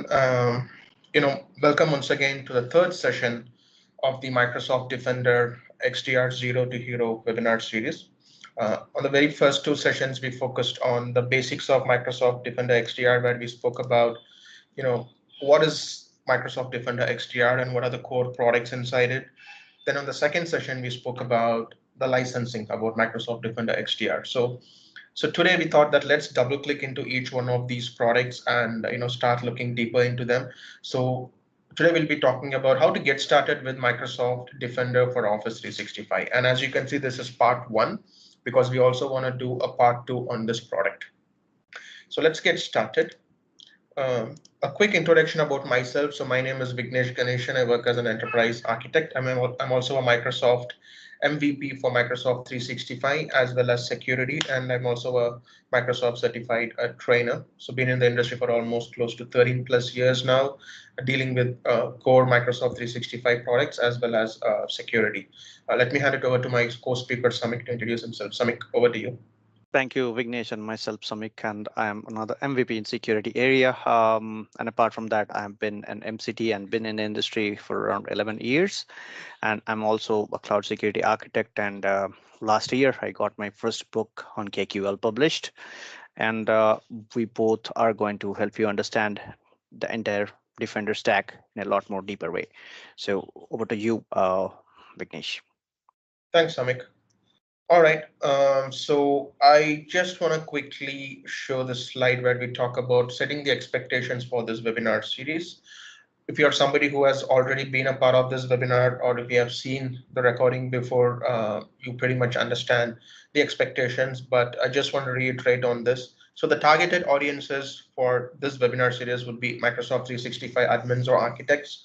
Welcome once again to the third session of the Microsoft Defender XDR Zero to Hero webinar series. On the very first two sessions, we focused on the basics of Microsoft Defender XDR, where we spoke about, what is Microsoft Defender XDR and what are the core products inside it. Then on the second session, we spoke about the licensing about Microsoft Defender XDR. So today we thought that let's double click into each one of these products and start looking deeper into them. So today we'll be talking about how to get started with Microsoft Defender for Office 365. And as you can see, this is part one because we also want to do a part two on this product. So let's get started. A quick introduction about myself. So my name is Vignesh Ganeshan. I work as an enterprise architect. I'm also a Microsoft MVP for Microsoft 365 as well as security, and I'm also a Microsoft certified trainer. So been in the industry for almost close to 13 plus years now, dealing with core Microsoft 365 products as well as security. Let me hand it over to my co-speaker Samik to introduce himself. Samik, over to you. Thank you, Vignesh, and myself, Samik, and I am another MVP in security area. And apart from that, I've been an MCT and been in the industry for around 11 years. And I'm also a cloud security architect. And last year, I got my first book on KQL published. And we both are going to help you understand the entire Defender stack in a lot more deeper way. So over to you, Vignesh. Thanks, Samik. All right, so I just want to quickly show the slide where we talk about setting the expectations for this webinar series. If you're somebody who has already been a part of this webinar, or if you have seen the recording before, you pretty much understand the expectations, but I just want to reiterate on this. So the targeted audiences for this webinar series would be Microsoft 365 admins or architects.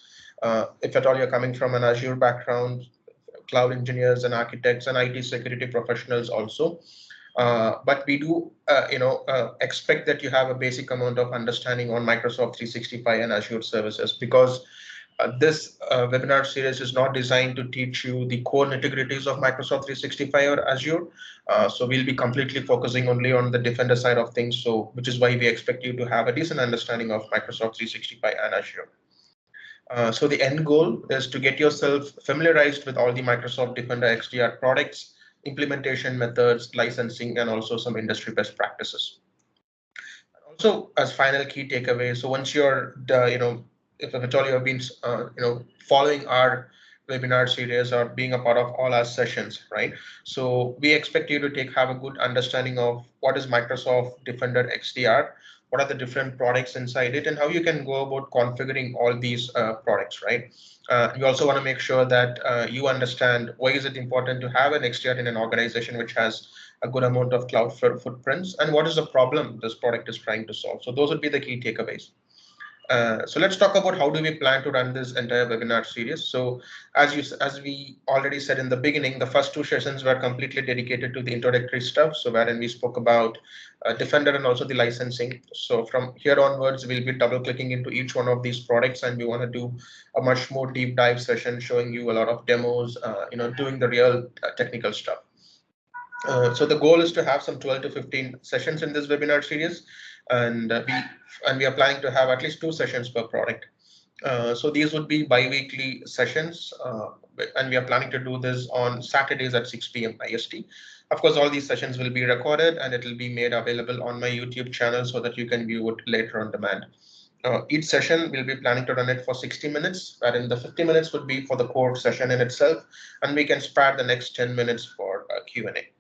If at all you're coming from an Azure background, cloud engineers and architects and IT security professionals also. But we do, expect that you have a basic amount of understanding on Microsoft 365 and Azure services, because this webinar series is not designed to teach you the core nitty-gritties of Microsoft 365 or Azure. So we'll be completely focusing only on the Defender side of things. So which is why we expect you to have a decent understanding of Microsoft 365 and Azure. So the end goal is to get yourself familiarized with all the Microsoft Defender XDR products, implementation methods, licensing, and also some industry best practices. Also, as final key takeaway, so once you're, if at all you have been, following our webinar series or being a part of all our sessions, right? So we expect you to have a good understanding of what is Microsoft Defender XDR, what are the different products inside it, and how you can go about configuring all these products, right? You also want to make sure that you understand why is it important to have an XDR in an organization which has a good amount of cloud footprints, and what is the problem this product is trying to solve. So those would be the key takeaways. So let's talk about how do we plan to run this entire webinar series. So as we already said in the beginning, the first two sessions were completely dedicated to the introductory stuff. So wherein we spoke about Defender and also the licensing. So from here onwards, we'll be double clicking into each one of these products, and we want to do a much more deep dive session showing you a lot of demos, doing the real technical stuff. So the goal is to have some 12 to 15 sessions in this webinar series, and we are planning to have at least 2 sessions per product. So these would be bi-weekly sessions, and we are planning to do this on Saturdays at 6 p.m. IST. Of course, all these sessions will be recorded and it will be made available on my YouTube channel so that you can view it later on demand. Each session we'll be planning to run it for 60 minutes, wherein the 50 minutes would be for the core session in itself, and we can spare the next 10 minutes for Q&A.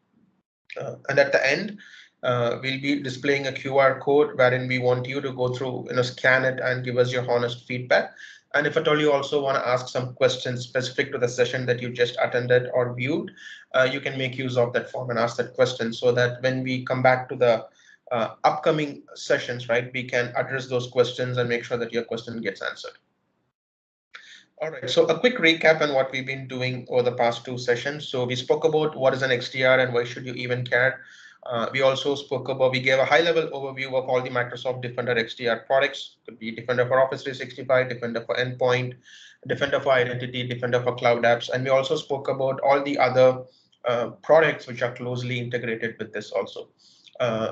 And at the end, we'll be displaying a QR code wherein we want you to go through, scan it and give us your honest feedback. And if at all you also want to ask some questions specific to the session that you just attended or viewed, you can make use of that form and ask that question so that when we come back to the upcoming sessions, right, we can address those questions and make sure that your question gets answered. All right, so a quick recap on what we've been doing over the past 2 sessions. So we spoke about what is an XDR and why should you even care. We also we gave a high-level overview of all the Microsoft Defender XDR products. Could be Defender for Office 365, Defender for Endpoint, Defender for Identity, Defender for Cloud Apps. And we also spoke about all the other products which are closely integrated with this also.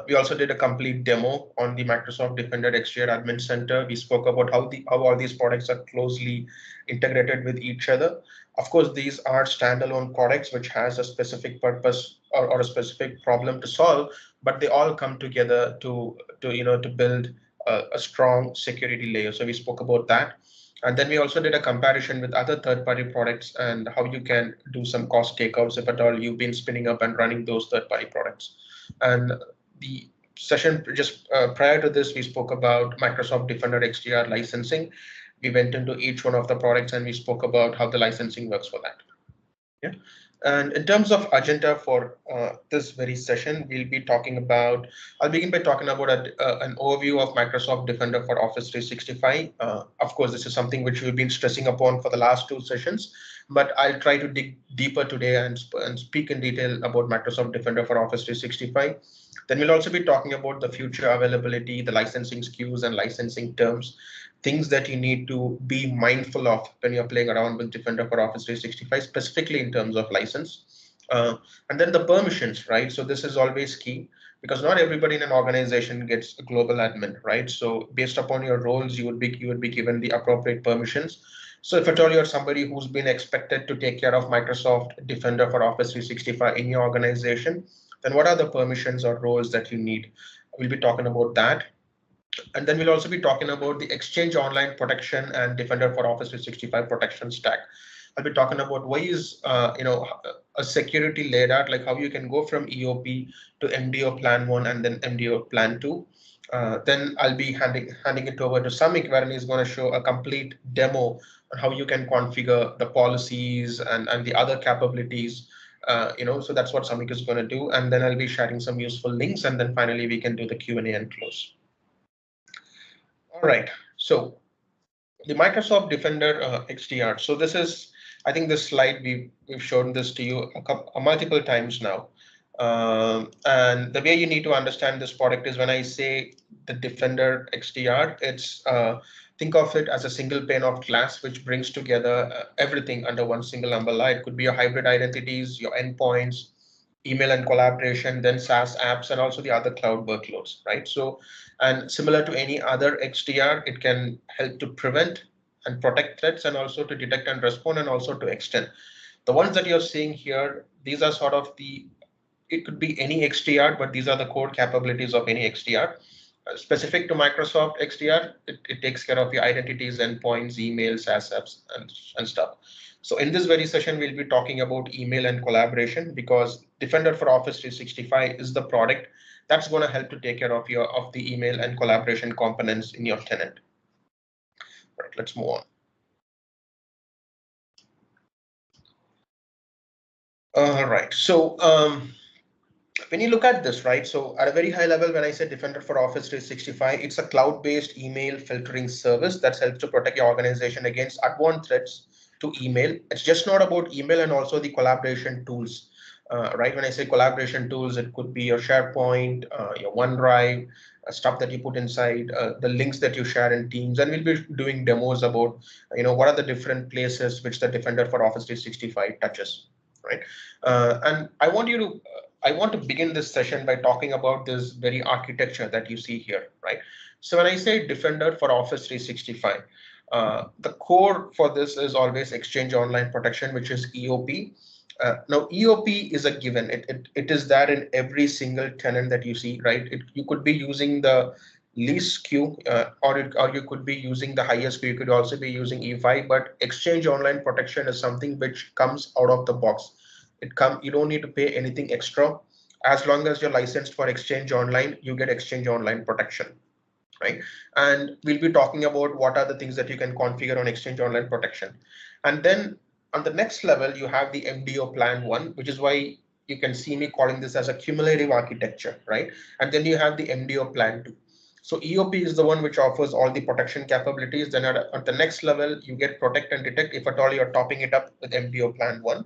We also did a complete demo on the Microsoft Defender XDR Admin Center. We spoke about how all these products are closely integrated with each other. Of course, these are standalone products which has a specific purpose or a specific problem to solve, but they all come together to build a strong security layer. So we spoke about that. And then we also did a comparison with other third-party products and how you can do some cost takeouts if at all you've been spinning up and running those third-party products. And the session just prior to this, we spoke about Microsoft Defender XDR licensing. We went into each one of the products and we spoke about how the licensing works for that. Yeah. And in terms of agenda for this very session, I'll begin by talking about an overview of Microsoft Defender for Office 365. Of course, this is something which we've been stressing upon for the last two sessions, but I'll try to dig deeper today and speak in detail about Microsoft Defender for Office 365. Then we'll also be talking about the future availability, the licensing SKUs and licensing terms, things that you need to be mindful of when you're playing around with Defender for Office 365, specifically in terms of license. And then the permissions, right? So this is always key because not everybody in an organization gets a global admin, right? So based upon your roles, you would be given the appropriate permissions. So if at all you're somebody who's been expected to take care of Microsoft Defender for Office 365 in your organization, then what are the permissions or roles that you need? We'll be talking about that. And then we'll also be talking about the Exchange Online protection and Defender for Office 365 protection stack. I'll be talking about why is a security laid out, like how you can go from EOP to MDO Plan 1 and then MDO Plan 2. Then I'll be handing it over to Samik, where he's going to show a complete demo on how you can configure the policies and the other capabilities. So that's what Samik is going to do. And then I'll be sharing some useful links. And then finally, we can do the Q&A and close. All right, so the Microsoft Defender XDR. So this is, I think this slide, we've shown this to you multiple times now. And the way you need to understand this product is when I say the Defender XDR, it's think of it as a single pane of glass, which brings together everything under one single umbrella. It could be your hybrid identities, your endpoints, email and collaboration, then SaaS apps, and also the other cloud workloads, right? So, and similar to any other XDR, it can help to prevent and protect threats and also to detect and respond and also to extend. The ones that you're seeing here, these are sort of it could be any XDR, but these are the core capabilities of any XDR. Specific to Microsoft XDR, it takes care of your identities, endpoints, emails, SaaS apps, and stuff. So in this very session, we'll be talking about email and collaboration because Defender for Office 365 is the product that's going to help to take care of the email and collaboration components in your tenant. All right, let's move on. All right, so when you look at this, right, so at a very high level, when I say Defender for Office 365, it's a cloud-based email filtering service that helps to protect your organization against advanced threats to email. It's just not about email and also the collaboration tools, right? When I say collaboration tools, it could be your SharePoint, your OneDrive, stuff that you put inside, the links that you share in Teams, and we'll be doing demos about, what are the different places which the Defender for Office 365 touches, right? And I want to begin this session by talking about this very architecture that you see here, right? So when I say Defender for Office 365, the core for this is always Exchange Online Protection, which is EOP. Now, EOP is a given. It is there in every single tenant that you see, right? You could be using the least SKU, or you could be using the highest SKU. You could also be using E5, but Exchange Online Protection is something which comes out of the box. You don't need to pay anything extra. As long as you're licensed for Exchange Online, you get Exchange Online Protection, right? And we'll be talking about what are the things that you can configure on Exchange Online Protection. And then on the next level, you have the MDO Plan 1, which is why you can see me calling this as a cumulative architecture, right? And then you have the MDO Plan 2. So EOP is the one which offers all the protection capabilities. Then at the next level, you get protect and detect if at all you're topping it up with MDO Plan 1.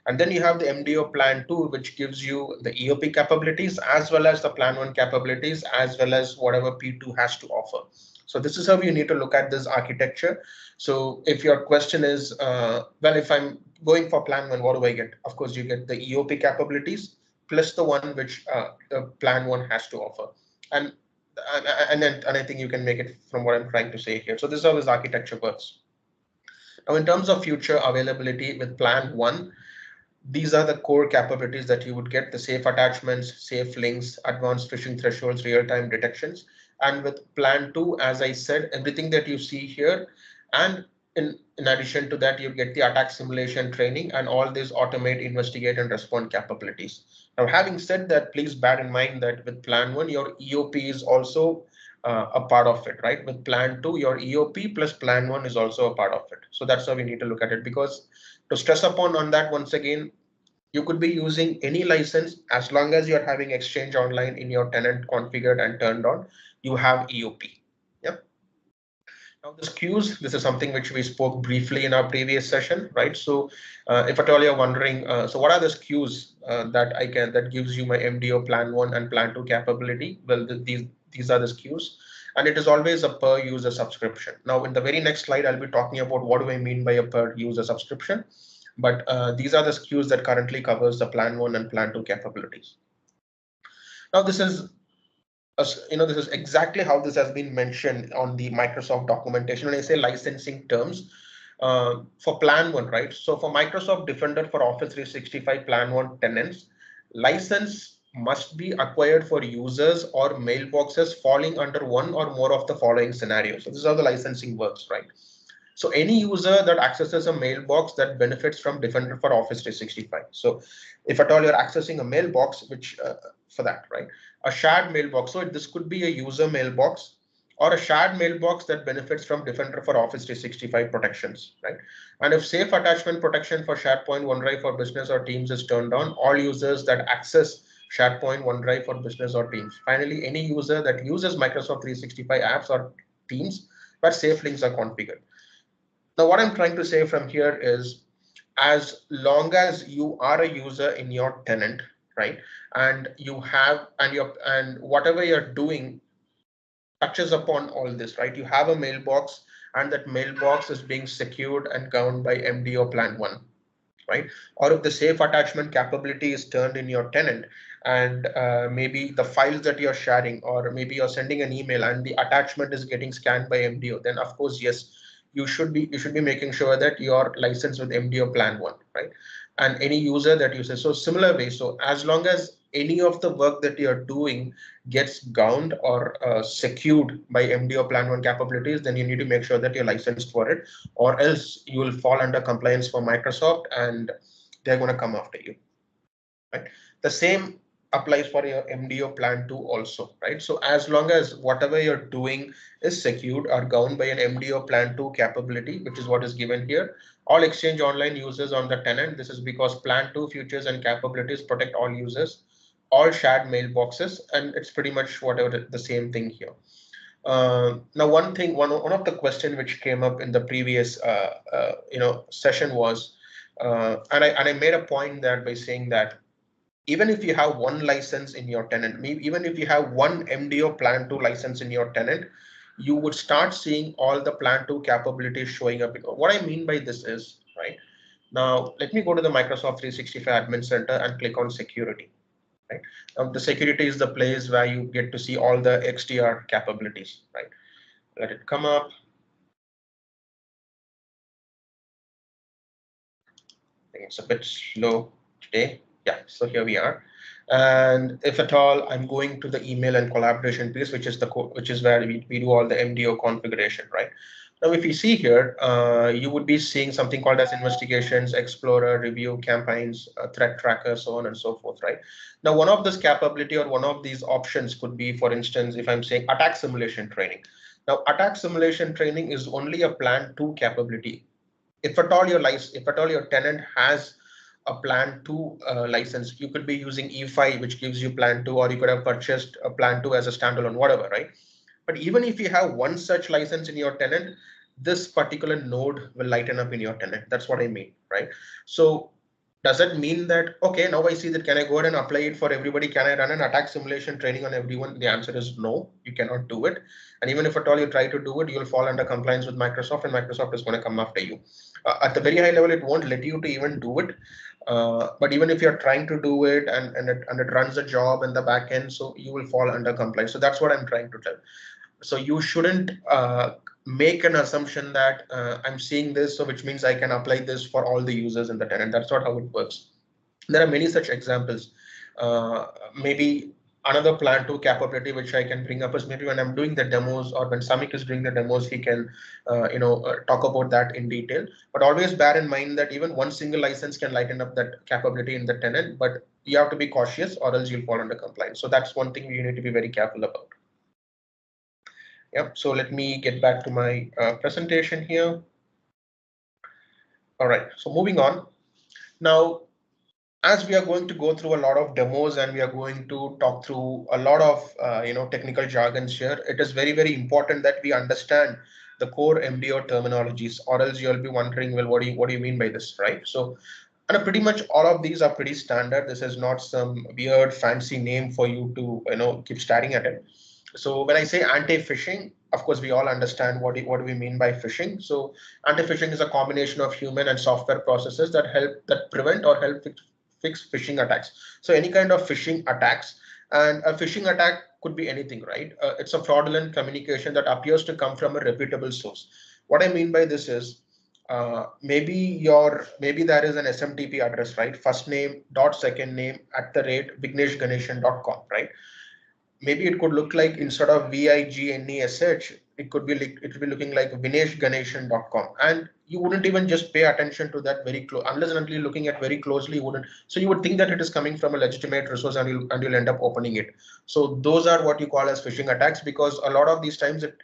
And then you have the MDO Plan 2, which gives you the EOP capabilities as well as the Plan 1 capabilities, as well as whatever P2 has to offer. So this is how you need to look at this architecture. So if your question is, well, if I'm going for Plan 1, what do I get? Of course, you get the EOP capabilities plus the one which the plan one has to offer. And and I think you can make it from what I'm trying to say here. So this is how this architecture works. Now, in terms of future availability with plan one, these are the core capabilities that you would get: the safe attachments, safe links, advanced phishing thresholds, real-time detections. And with plan two, as I said, everything that you see here, and in addition to that, you get the attack simulation training and all these automate, investigate, and respond capabilities. Now, having said that, please bear in mind that with plan one, your EOP is also a part of it, right? With plan two, your EOP plus plan one is also a part of it. So that's how we need to look at it, because to stress upon on that once again, you could be using any license as long as you're having Exchange Online in your tenant configured and turned on, you have EOP. Yep. Now this queues, this is something which we spoke briefly in our previous session, right? So if at all you're wondering, so what are the queues that gives you my MDO plan one and plan two capability? Well, these are the SKUs, and it is always a per user subscription. Now, in the very next slide, I'll be talking about what do I mean by a per user subscription. But these are the SKUs that currently covers the plan one and plan two capabilities. Now, this is this is exactly how this has been mentioned on the Microsoft documentation. When I say licensing terms for plan one, right? So for Microsoft Defender for Office 365 plan one tenants, license must be acquired for users or mailboxes falling under one or more of the following scenarios. So this is how the licensing works, right? So any user that accesses a mailbox that benefits from Defender for Office 365. So if at all you're accessing a mailbox, which for that, right? A shared mailbox. So this could be a user mailbox or a shared mailbox that benefits from Defender for Office 365 protections, right? And if safe attachment protection for SharePoint, OneDrive for Business or Teams is turned on, all users that access SharePoint, OneDrive for Business or Teams. Finally, any user that uses Microsoft 365 apps or Teams where safe links are configured. Now, what I'm trying to say from here is, as long as you are a user in your tenant, right, and you have and whatever you're doing touches upon all this, right? You have a mailbox, and that mailbox is being secured and governed by MDO Plan 1, right? Or if the safe attachment capability is turned in your tenant, and maybe the files that you're sharing, or maybe you're sending an email and the attachment is getting scanned by MDO, then of course, yes, you should be making sure that you're licensed with MDO Plan 1, right? And any user that uses, so similar way, so as long as any of the work that you're doing gets governed or secured by MDO Plan 1 capabilities, then you need to make sure that you're licensed for it, or else you will fall under compliance for Microsoft and they're going to come after you, right? The same applies for your MDO Plan 2 also, right? So as long as whatever you're doing is secured or governed by an MDO Plan 2 capability, which is what is given here, all Exchange Online users on the tenant, this is because Plan 2 features and capabilities protect all users, all shared mailboxes, and it's pretty much whatever the same thing here. Now, one of the question which came up in the previous session was, and I made a point there by saying that even if you have one license in your tenant, maybe even if you have one MDO Plan 2 license in your tenant, you would start seeing all the Plan 2 capabilities showing up. What I mean by this is, right, now let me go to the Microsoft 365 Admin Center and click on security. Right. The security is the place where you get to see all the XDR capabilities, right? Let it come up. I think it's a bit slow today. Yeah, so here we are. And if at all, I'm going to the email and collaboration piece, which is where we do all the MDO configuration, right? Now, if you see here, you would be seeing something called as investigations, explorer, review, campaigns, threat tracker, so on and so forth, right? Now, one of this capability or one of these options could be, for instance, if I'm saying attack simulation training. Now, attack simulation training is only a Plan 2 capability. If at all your tenant has a Plan 2 license, you could be using E5, which gives you Plan 2, or you could have purchased a Plan 2 as a standalone, whatever, right? But even if you have one such license in your tenant, this particular node will lighten up in your tenant. That's what I mean, right? So Does that mean that, okay, now I see that, can I go ahead and apply it for everybody? Can I run an attack simulation training on everyone? The answer is no, you cannot do it. And even if at all you try to do it, you'll fall under compliance with Microsoft, and Microsoft is going to come after you. At the very high level, it won't let you to even do it. But even if you're trying to do it and it runs a job in the back end, so you will fall under compliance. So that's what I'm trying to tell. So you shouldn't make an assumption that I'm seeing this, so which means I can apply this for all the users in the tenant. That's not how it works. There are many such examples. Maybe another plan to capability which I can bring up is maybe when I'm doing the demos, or when Samik is doing the demos, he can talk about that in detail. But always bear in mind that even one single license can lighten up that capability in the tenant, but you have to be cautious or else you'll fall under compliance. So that's one thing you need to be very careful about. Yep. So let me get back to my presentation here. All right. So moving on. Now, as we are going to go through a lot of demos and we are going to talk through a lot of technical jargons here, it is very, very important that we understand the core MDO terminologies, or else you'll be wondering, well, what do you mean by this, right? So, and pretty much all of these are pretty standard. This is not some weird fancy name for you to keep staring at it. So when I say anti-phishing, of course, we all understand what do we mean by phishing. So anti-phishing is a combination of human and software processes that prevent or help fix phishing attacks. So any kind of phishing attacks, and a phishing attack could be anything, right? It's a fraudulent communication that appears to come from a reputable source. What I mean by this is maybe there is an SMTP address, right? First name dot second name @vigneshganeshan.com, right? Maybe it could look like, instead of VIGNESH, it could be looking like vineshganeshan.com, and you wouldn't even just pay attention to that very close, unless and until you're looking at very closely, you wouldn't. So you would think that it is coming from a legitimate resource, and you'll end up opening it. So those are what you call as phishing attacks, because a lot of these times it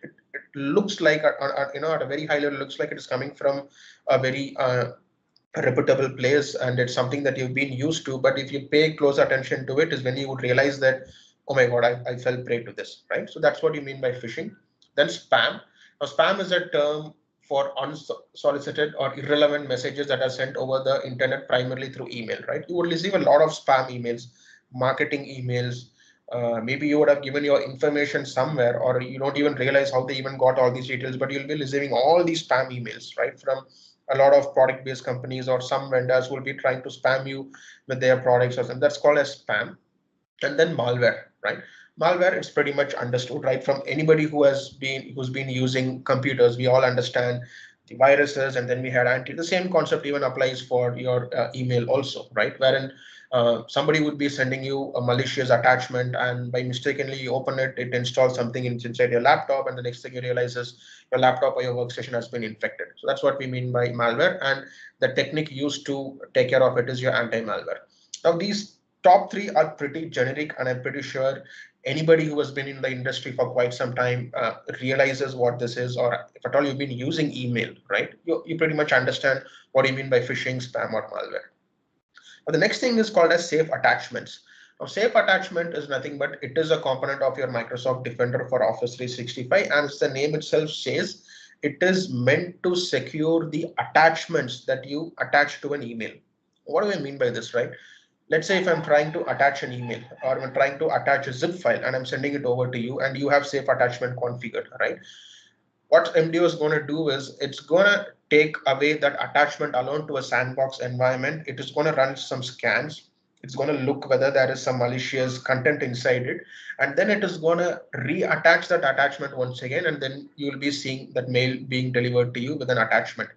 looks like at a very high level, looks like it is coming from a very reputable place, and it's something that you've been used to. But if you pay close attention to it, is when you would realize that, oh my god, I fell prey to this, right? So that's what you mean by phishing. Then spam. Now spam is a term for unsolicited or irrelevant messages that are sent over the internet, primarily through email, right? You would receive a lot of spam emails, marketing emails. Maybe you would have given your information somewhere, or you don't even realize how they even got all these details, but you'll be receiving all these spam emails, right, from a lot of product-based companies, or some vendors will be trying to spam you with their products or something. That's called as spam. And then malware, right? Malware, it's pretty much understood, right? From anybody who's been using computers, we all understand the viruses, and then we had the same concept even applies for your email also, right? Wherein somebody would be sending you a malicious attachment, and by mistakenly you open it, it installs something inside your laptop, and the next thing you realize is your laptop or your workstation has been infected. So that's what we mean by malware, and the technique used to take care of it is your anti-malware. Now these top three are pretty generic, and I'm pretty sure anybody who has been in the industry for quite some time realizes what this is, or if at all you've been using email, right? You pretty much understand what you mean by phishing, spam, or malware. Now, the next thing is called as safe attachments. Now, safe attachment is nothing but it is a component of your Microsoft Defender for Office 365, and as the name itself says, it is meant to secure the attachments that you attach to an email. What do I mean by this, right? Let's say if I'm trying to attach an email, or I'm trying to attach a zip file and I'm sending it over to you, and you have safe attachment configured, right? What MDO is going to do is it's going to take away that attachment alone to a sandbox environment. It is going to run some scans. It's going to look whether there is some malicious content inside it, and then it is going to reattach that attachment once again, and then you'll be seeing that mail being delivered to you with an attachment.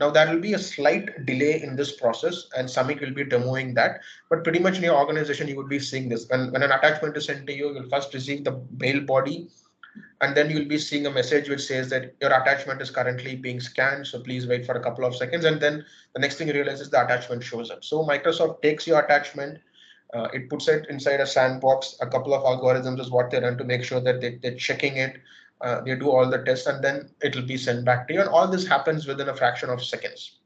Now there will be a slight delay in this process, and Samik will be demoing that. But pretty much in your organization, you would be seeing this. When an attachment is sent to you, you'll first receive the mail body, and then you'll be seeing a message which says that your attachment is currently being scanned, so please wait for a couple of seconds, and then the next thing you realize is the attachment shows up. So Microsoft takes your attachment, it puts it inside a sandbox. A couple of algorithms is what they run to make sure that they're checking it, they do all the tests, and then it'll be sent back to you, and all this happens within a fraction of seconds.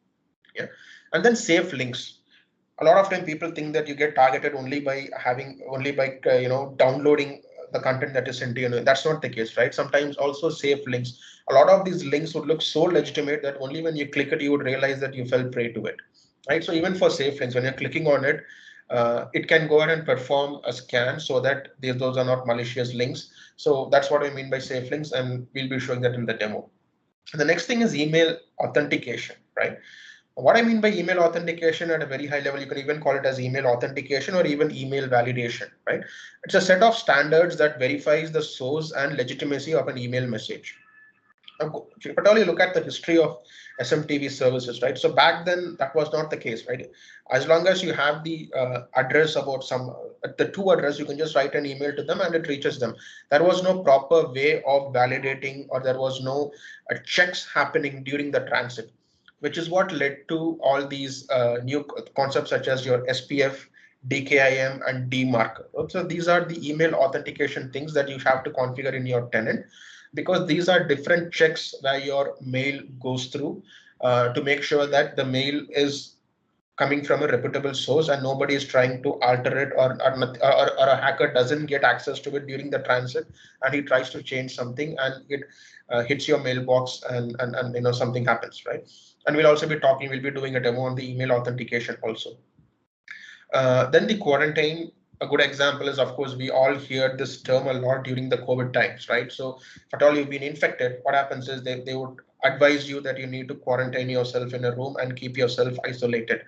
Yeah. And then safe links. A lot of time people think that you get targeted only by downloading the content that is sent to you. That's not the case, right? Sometimes also safe links. A lot of these links would look so legitimate that only when you click it, you would realize that you fell prey to it. right? So even for safe links, when you're clicking on it, it can go ahead and perform a scan so that those are not malicious links. So that's what I mean by safe links, and we'll be showing that in the demo. The next thing is email authentication, right? What I mean by email authentication at a very high level, you can even call it as email authentication or even email validation, right? It's a set of standards that verifies the source and legitimacy of an email message. But only look at the history of SMTV services, right? So back then that was not the case, right? As long as you have the address about the to address, you can just write an email to them and it reaches them. There was no proper way of validating, or there was no checks happening during the transit, which is what led to all these new concepts such as your SPF, DKIM, and DMARC. So these are the email authentication things that you have to configure in your tenant, because these are different checks where your mail goes through to make sure that the mail is coming from a reputable source and nobody is trying to alter it, or a hacker doesn't get access to it during the transit and he tries to change something and it hits your mailbox, and something happens, right? And we'll be doing a demo on the email authentication also. Then the quarantine, a good example is, of course, we all hear this term a lot during the COVID times, right? So if at all you've been infected, what happens is they would advise you that you need to quarantine yourself in a room and keep yourself isolated.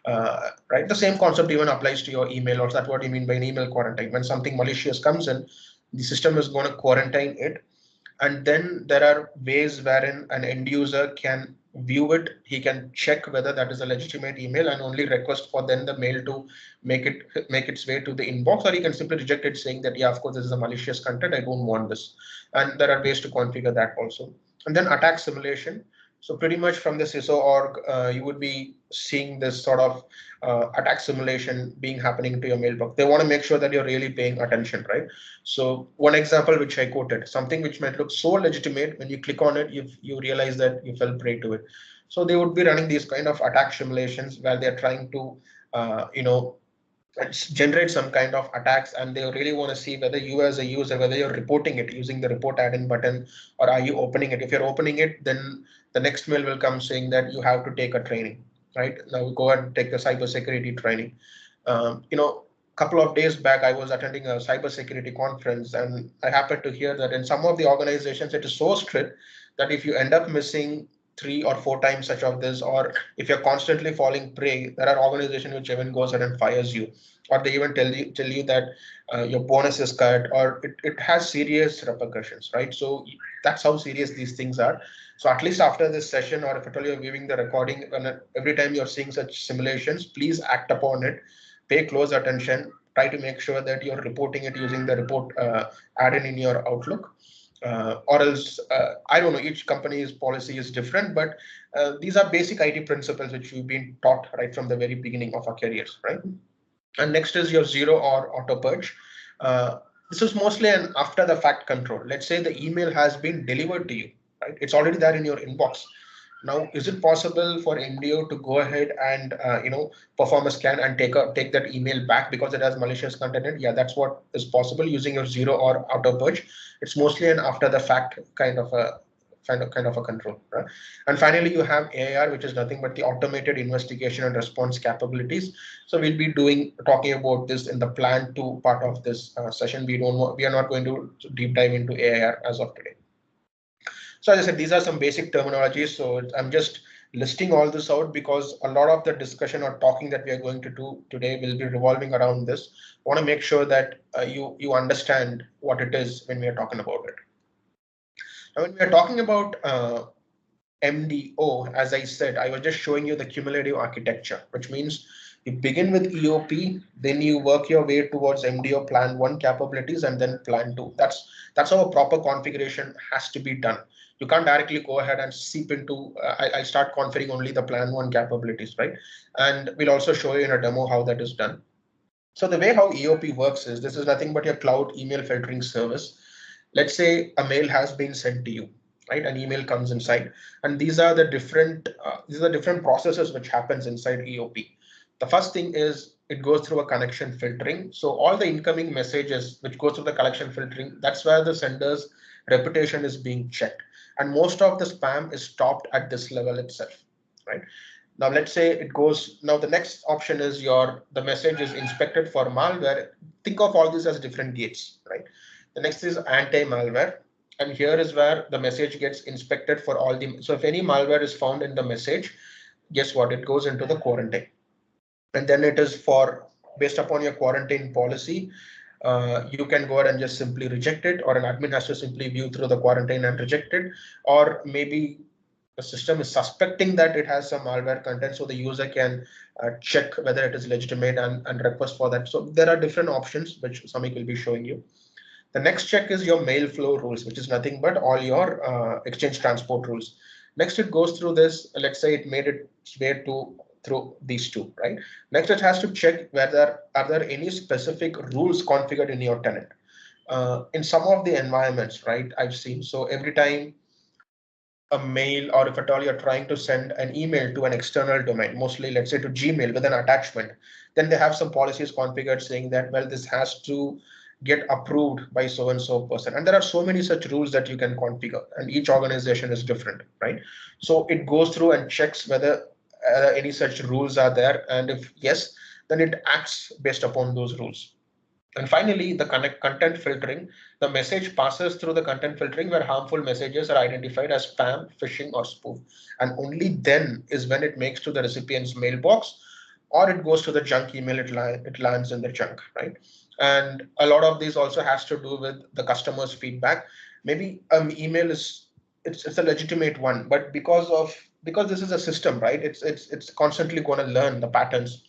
Right? The same concept even applies to your email, or that's what you mean by an email quarantine. When something malicious comes in, the system is going to quarantine it, and then there are ways wherein an end user can view it. He can check whether that is a legitimate email and only request for then the mail to make its way to the inbox, or he can simply reject it saying that, yeah, of course, this is a malicious content, I don't want this. And there are ways to configure that also. And then attack simulation. So pretty much from the CISO org, you would be seeing this sort of attack simulation being happening to your mailbox. They want to make sure that you're really paying attention, right? So one example which I quoted, something which might look so legitimate, when you click on it, you realize that you fell prey to it. So they would be running these kind of attack simulations where they're trying to, generate some kind of attacks, and they really want to see whether you as a user, whether you're reporting it using the report add-in button, or are you opening it. If you're opening it, then the next mail will come saying that you have to take a training, right? Now go and take the cybersecurity training. Couple of days back, I was attending a cybersecurity conference, and I happened to hear that in some of the organizations, it is so strict that if you end up missing 3 or 4 times such of this, or if you're constantly falling prey, there are organizations which even goes ahead and fires you, or they even tell you that your bonus is cut, or it has serious repercussions, right? So that's how serious these things are. So at least after this session, or if at all you're viewing the recording, every time you're seeing such simulations, please act upon it, pay close attention, try to make sure that you're reporting it using the report add-in in your Outlook. Or else, I don't know, each company's policy is different, but these are basic IT principles which we've been taught right from the very beginning of our careers, right? And next is your zero or auto purge. This is mostly an after the fact control. Let's say the email has been delivered to you, right? It's already there in your inbox. Now, is it possible for MDO to go ahead and perform a scan and take that email back because it has malicious content in it? Yeah, that's what is possible using your zero or auto purge. It's mostly an after the fact kind of a control, right? And finally, you have AIR, which is nothing but the automated investigation and response capabilities. So we'll be talking about this in the plan 2 part of this session. We are not going to deep dive into AIR as of today. So as I said, these are some basic terminologies. So I'm just listing all this out because a lot of the discussion or talking that we are going to do today will be revolving around this. I want to make sure that you understand what it is when we are talking about it. Now, when we are talking about MDO, as I said, I was just showing you the cumulative architecture, which means you begin with EOP, then you work your way towards MDO plan 1 capabilities and then plan 2. That's how a proper configuration has to be done. You can't directly go ahead and seep into, I start configuring only the plan 1 capabilities, right? And we'll also show you in a demo how that is done. So the way how EOP works is, this is nothing but your cloud email filtering service. Let's say a mail has been sent to you, right? An email comes inside, and these are the different processes which happens inside EOP. The first thing is it goes through a connection filtering. So all the incoming messages which goes through the connection filtering, that's where the sender's reputation is being checked. And most of the spam is stopped at this level itself, right? Now let's say it goes, now the next option is the message is inspected for malware. Think of all these as different gates, right? The next is anti-malware. And here is where the message gets inspected for all so if any malware is found in the message, guess what? It goes into the quarantine. And then it is based upon your quarantine policy, you can go ahead and just simply reject it, or an admin has to simply view through the quarantine and reject it, or maybe the system is suspecting that it has some malware content, so the user can check whether it is legitimate and request for that. So there are different options which Samik will be showing you. The next check is your mail flow rules, which is nothing but all your exchange transport rules. Next, it goes through this. Let's say it made its way through these two, right? Next, it has to check whether are there any specific rules configured in your tenant. In some of the environments, right, I've seen, so every time a mail, or if at all you're trying to send an email to an external domain, mostly let's say to Gmail with an attachment, then they have some policies configured saying that, well, this has to get approved by so and so person. And there are so many such rules that you can configure, and each organization is different, right? So it goes through and checks whether any such rules are there. And if yes, then it acts based upon those rules. And finally, the content filtering. The message passes through the content filtering where harmful messages are identified as spam, phishing, or spoof. And only then is when it makes to the recipient's mailbox, or it goes to the junk email, it lands in the junk, right? And a lot of these also has to do with the customer's feedback. Maybe email it's a legitimate one, but because this is a system, right? It's constantly going to learn the patterns.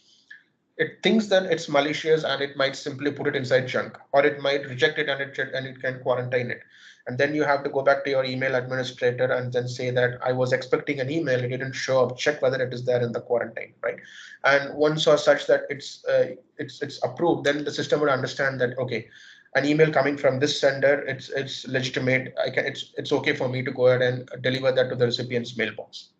It thinks that it's malicious and it might simply put it inside junk, or it might reject it and it can quarantine it. And then you have to go back to your email administrator and then say that I was expecting an email, it didn't show up, check whether it is there in the quarantine, right? And once or such that it's approved, then the system would understand that, okay, an email coming from this sender, it's legitimate, it's okay for me to go ahead and deliver that to the recipient's mailbox.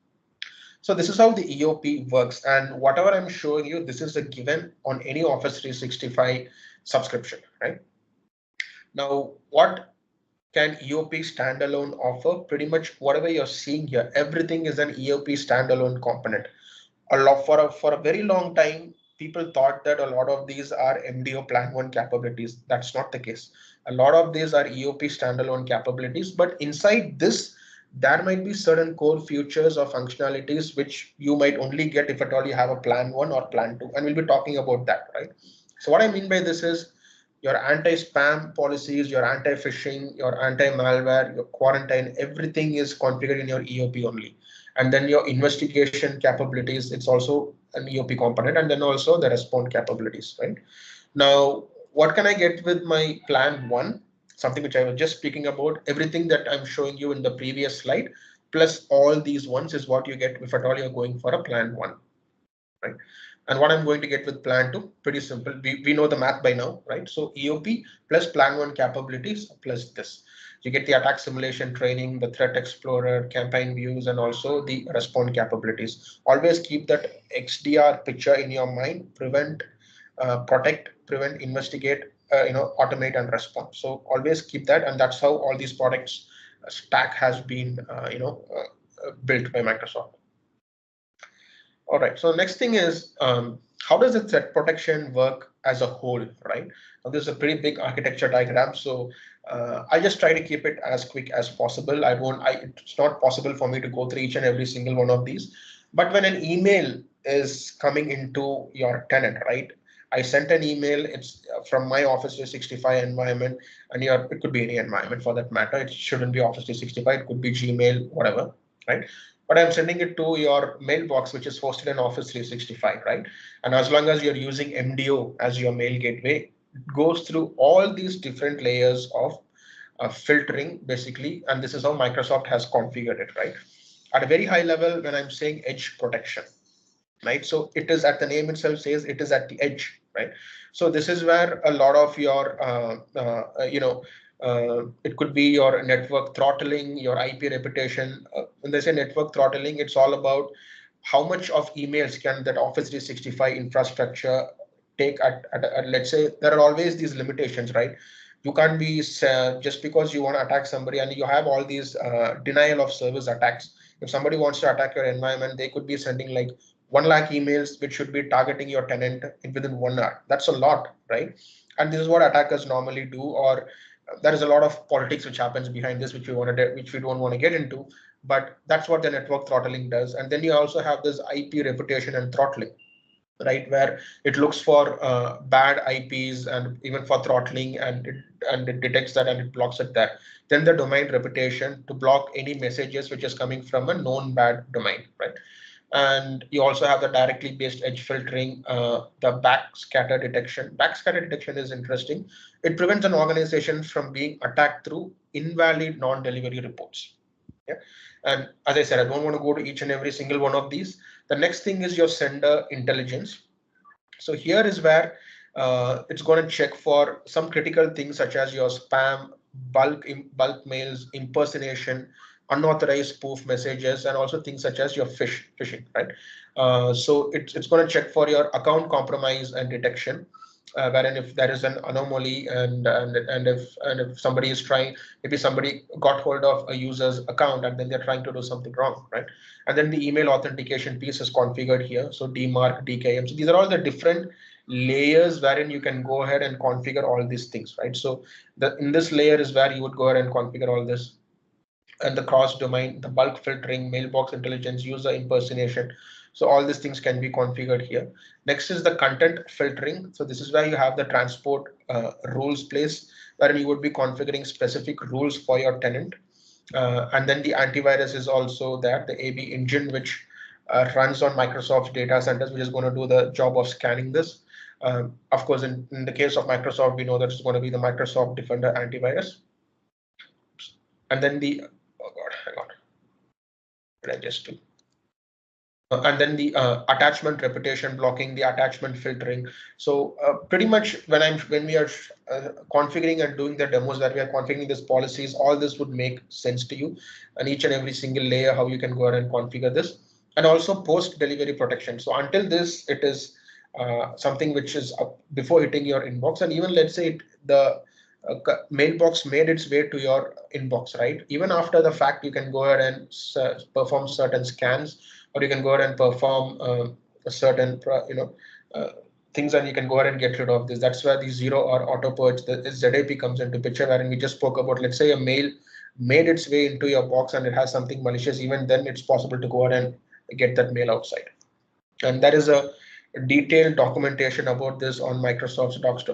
So this is how the EOP works, and whatever I'm showing you, this is a given on any Office 365 subscription, right? Now, what can EOP standalone offer? Pretty much whatever you're seeing here, everything is an EOP standalone component. For a very long time, people thought that a lot of these are MDO Plan 1 capabilities. That's not the case. A lot of these are EOP standalone capabilities, but inside this, there might be certain core features or functionalities which you might only get if at all you have a Plan 1 or Plan 2, and we'll be talking about that, right? So what I mean by this is your anti-spam policies, your anti-phishing, your anti-malware, your quarantine, everything is configured in your EOP only. And then your investigation capabilities, it's also an EOP component, and then also the response capabilities, right? Now, what can I get with my Plan 1? Something which I was just speaking about, everything that I'm showing you in the previous slide, plus all these ones is what you get if at all you're going for a Plan 1, right? And what I'm going to get with Plan 2, pretty simple. We know the math by now, right? So EOP plus Plan 1 capabilities plus this. You get the attack simulation training, the threat explorer, campaign views, and also the response capabilities. Always keep that XDR picture in your mind. Prevent, protect, prevent, investigate, automate, and respond. So always keep that, and that's how all these products stack has been, built by Microsoft. All right, so next thing is, how does the threat protection work as a whole, right? Now, this is a pretty big architecture diagram, so I just try to keep it as quick as possible. It's not possible for me to go through each and every single one of these, but when an email is coming into your tenant, right? I sent an email, it's from my Office 365 environment, and it could be any environment for that matter. It shouldn't be Office 365, it could be Gmail, whatever, right? But I'm sending it to your mailbox, which is hosted in Office 365, right? And as long as you're using MDO as your mail gateway, it goes through all these different layers of filtering, basically. And this is how Microsoft has configured it, right? At a very high level, when I'm saying edge protection, right? So it is at the name itself says it is at the edge, right? So this is where a lot of your, it could be your network throttling, your IP reputation. When they say network throttling, it's all about how much of emails can that Office 365 infrastructure take let's say there are always these limitations, right? You can't be just because you want to attack somebody and you have all these denial of service attacks. If somebody wants to attack your environment, they could be sending like 1 lakh emails which should be targeting your tenant within 1 hour. That's a lot, right? And this is what attackers normally do, or there is a lot of politics which happens behind this, which we don't want to get into, but that's what the network throttling does. And then you also have this IP reputation and throttling, right, where it looks for bad IPs and even for throttling, and it detects that and it blocks it there. Then the domain reputation to block any messages which is coming from a known bad domain, right? And you also have the directly based edge filtering, the backscatter detection. Backscatter detection is interesting. It prevents an organization from being attacked through invalid non-delivery reports. Yeah. And as I said, I don't want to go to each and every single one of these. The next thing is your sender intelligence. So here is where it's going to check for some critical things such as your spam, bulk mails, impersonation, unauthorized spoof messages, and also things such as your phishing, right? So it's going to check for your account compromise and detection, wherein if there is an anomaly, and if somebody is trying, maybe somebody got hold of a user's account and then they're trying to do something wrong, right? And then the email authentication piece is configured here. So DMARC, DKM. So these are all the different layers wherein you can go ahead and configure all these things, right? So in this layer is where you would go ahead and configure all this. And the cross domain, the bulk filtering, mailbox intelligence, user impersonation. So all these things can be configured here. Next is the content filtering. So this is where you have the transport rules place, wherein you would be configuring specific rules for your tenant. And then the antivirus is also there, the AB engine, which runs on Microsoft data centers, which is going to do the job of scanning this. Of course, in the case of Microsoft, we know that it's going to be the Microsoft Defender antivirus. And then the, oh God, hang on. Did I just do? And then the attachment reputation blocking, the attachment filtering. So pretty much when we are configuring and doing the demos that we are configuring these policies, all this would make sense to you, and each and every single layer how you can go ahead and configure this, and also post delivery protection. So until this, it is something which is up before hitting your inbox, and even let's say the mailbox made its way to your inbox, right? Even after the fact, you can go ahead and perform certain scans, or you can go ahead and perform a certain, things, and you can go ahead and get rid of this. That's where the zero or auto purge, the ZAP comes into picture, wherein we just spoke about, let's say a mail made its way into your box and it has something malicious. Even then, it's possible to go ahead and get that mail outside. And there is a detailed documentation about this on Microsoft's docs.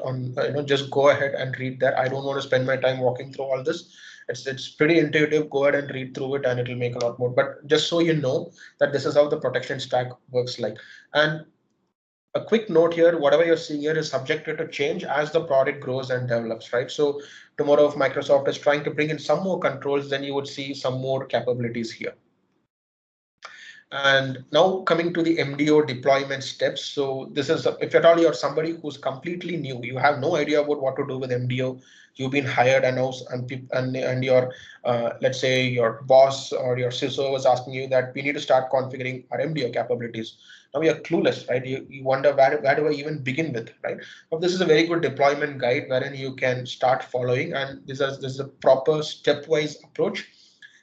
Just go ahead and read that. I don't want to spend my time walking through all this. It's pretty intuitive. Go ahead and read through it, and it'll make a lot more. But just so you know that this is how the protection stack works like. And a quick note here: whatever you're seeing here is subjected to change as the product grows and develops, right? So tomorrow, if Microsoft is trying to bring in some more controls, then you would see some more capabilities here. And now coming to the MDO deployment steps. So this is, if at all you're somebody who's completely new, you have no idea about what to do with MDO. You've been hired and your let's say your boss or your CISO was asking you that we need to start configuring our MDO capabilities. Now you're clueless, right? You wonder where do I even begin with, right? Well, this is a very good deployment guide wherein you can start following, and this is a proper stepwise approach.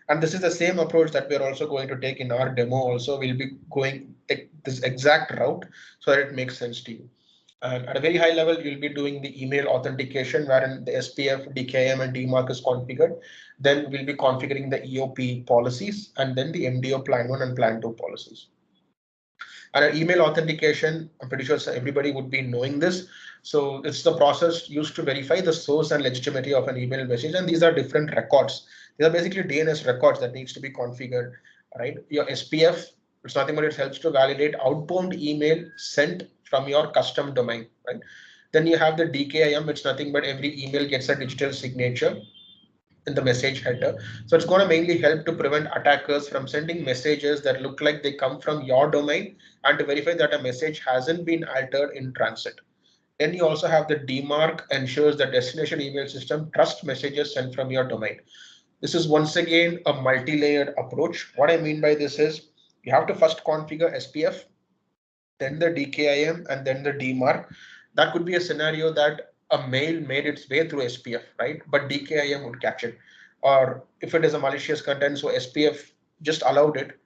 And this is the same approach that we're also going to take in our demo. Also, we'll be going this exact route so that it makes sense to you. And at a very high level, you'll be doing the email authentication, wherein the SPF, DKM, and DMARC is configured. Then we'll be configuring the EOP policies, and then the MDO Plan 1 and Plan 2 policies. And an email authentication, I'm pretty sure everybody would be knowing this. So it's the process used to verify the source and legitimacy of an email message. And these are different records. These are basically DNS records that needs to be configured, right? Your SPF, it's nothing but it helps to validate outbound email sent from your custom domain, right? Then you have the DKIM, which nothing but every email gets a digital signature in the message header. So it's going to mainly help to prevent attackers from sending messages that look like they come from your domain, and to verify that a message hasn't been altered in transit. Then you also have the DMARC, ensures the destination email system trusts messages sent from your domain. This is once again a multi-layered approach. What I mean by this is you have to first configure SPF, then the DKIM, and then the DMARC. That could be a scenario that a mail made its way through SPF, right? But DKIM would catch it. Or if it is a malicious content, so SPF just allowed it,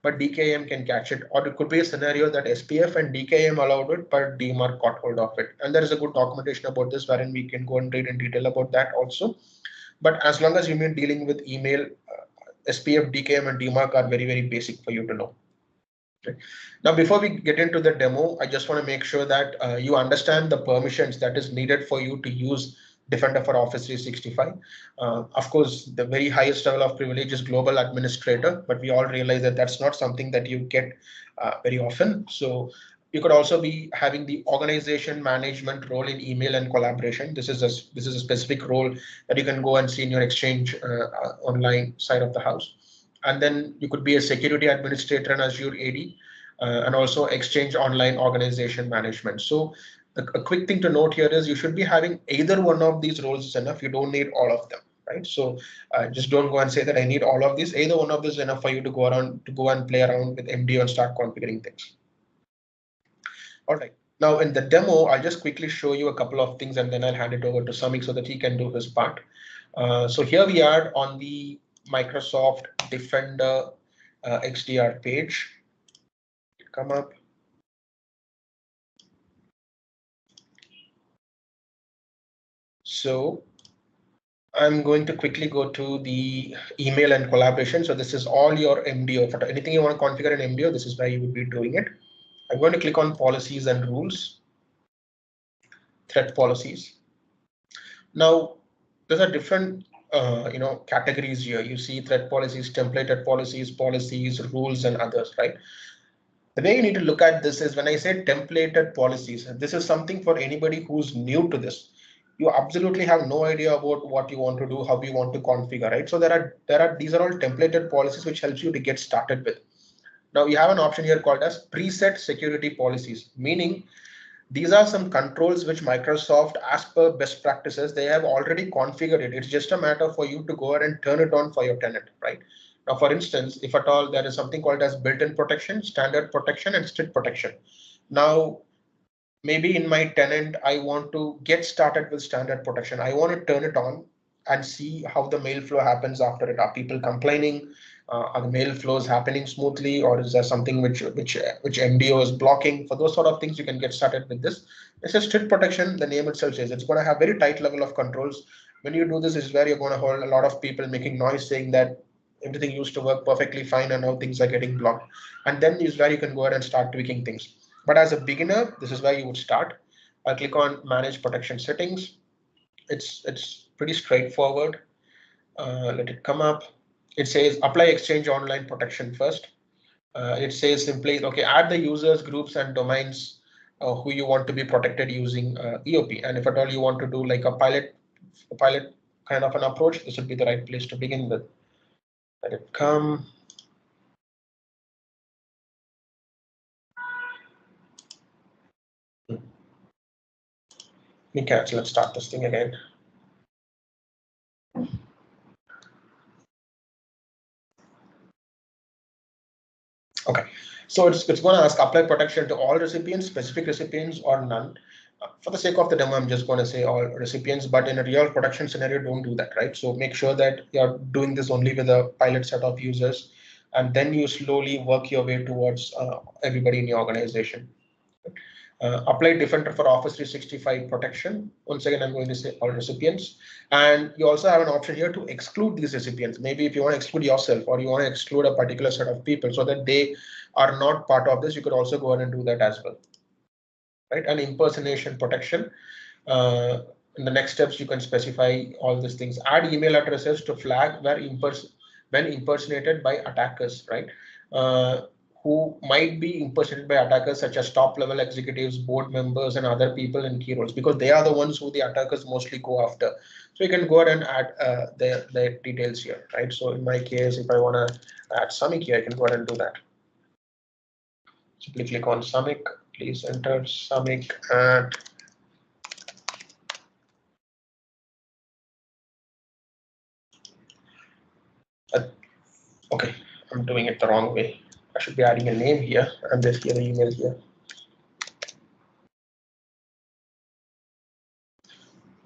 but DKIM can catch it. Or it could be a scenario that SPF and DKIM allowed it, but DMARC caught hold of it. And there is a good documentation about this wherein we can go and read in detail about that also. But as long as you mean dealing with email, SPF, DKIM, and DMARC are very, very basic for you to know. Okay. Now, before we get into the demo, I just want to make sure that you understand the permissions that is needed for you to use Defender for Office 365. Of course, the very highest level of privilege is global administrator, but we all realize that that's not something that you get very often. So you could also be having the organization management role in email and collaboration. This is a specific role that you can go and see in your Exchange online side of the house. And then you could be a security administrator in Azure AD, and also Exchange Online Organization Management. So a quick thing to note here is you should be having either one of these roles is enough. You don't need all of them, right? So just don't go and say that I need all of these. Either one of these is enough for you to go and play around with MDO and start configuring things. All right. Now in the demo, I'll just quickly show you a couple of things and then I'll hand it over to Samik so that he can do his part. So here we are on the Microsoft Defender XDR page. Come up. So I'm going to quickly go to the email and collaboration. So this is all your MDO. For anything you want to configure in MDO, this is where you would be doing it. I'm going to click on policies and rules, threat policies. Now, there are different categories here. You see threat policies, templated policies, rules, and others, right? The way you need to look at this is when I say templated policies, this is something for anybody who's new to this. You absolutely have no idea about what you want to do, how you want to configure, right? So these are all templated policies which helps you to get started with. Now you have an option here called as preset security policies, meaning these are some controls which Microsoft, as per best practices, they have already configured it. It's just a matter for you to go ahead and turn it on for your tenant, right? Now, for instance, if at all there is something called as built-in protection, standard protection, and strict protection. Now, maybe in my tenant, I want to get started with standard protection. I want to turn it on and see how the mail flow happens after it. Are people complaining? Are the mail flows happening smoothly, or is there something which MDO is blocking? For those sort of things, you can get started with this. This is strict protection. The name itself says it's going to have very tight level of controls. When you do this, is where you're going to hold a lot of people making noise saying that everything used to work perfectly fine and now things are getting blocked. And then is where you can go ahead and start tweaking things. But as a beginner, this is where you would start. I'll click on manage protection settings. It's pretty straightforward. Let it come up. It says apply Exchange Online protection first. It says simply, okay, add the users, groups, and domains who you want to be protected using EOP. And if at all you want to do like a pilot kind of an approach, this would be the right place to begin with. Let it come. Let me cancel and start this thing again. Okay, so it's going to ask apply protection to all recipients, specific recipients, or none. For the sake of the demo, I'm just going to say all recipients, but in a real production scenario, don't do that, right? So make sure that you're doing this only with a pilot set of users, and then you slowly work your way towards everybody in your organization. Apply Defender for Office 365 protection. Once again, I'm going to say all recipients. And you also have an option here to exclude these recipients. Maybe if you want to exclude yourself or you want to exclude a particular set of people so that they are not part of this, you could also go ahead and do that as well. Right? And impersonation protection. In the next steps, you can specify all these things. Add email addresses to flag when impersonated by attackers, right? Who might be impersonated by attackers such as top level executives, board members, and other people in key roles, because they are the ones who the attackers mostly go after. So you can go ahead and add their details here, right? So in my case, if I want to add Samik here, I can go ahead and do that. Simply click on Samik. Please enter Samik and okay, I'm doing it the wrong way. I should be adding a name here and this here, the email here.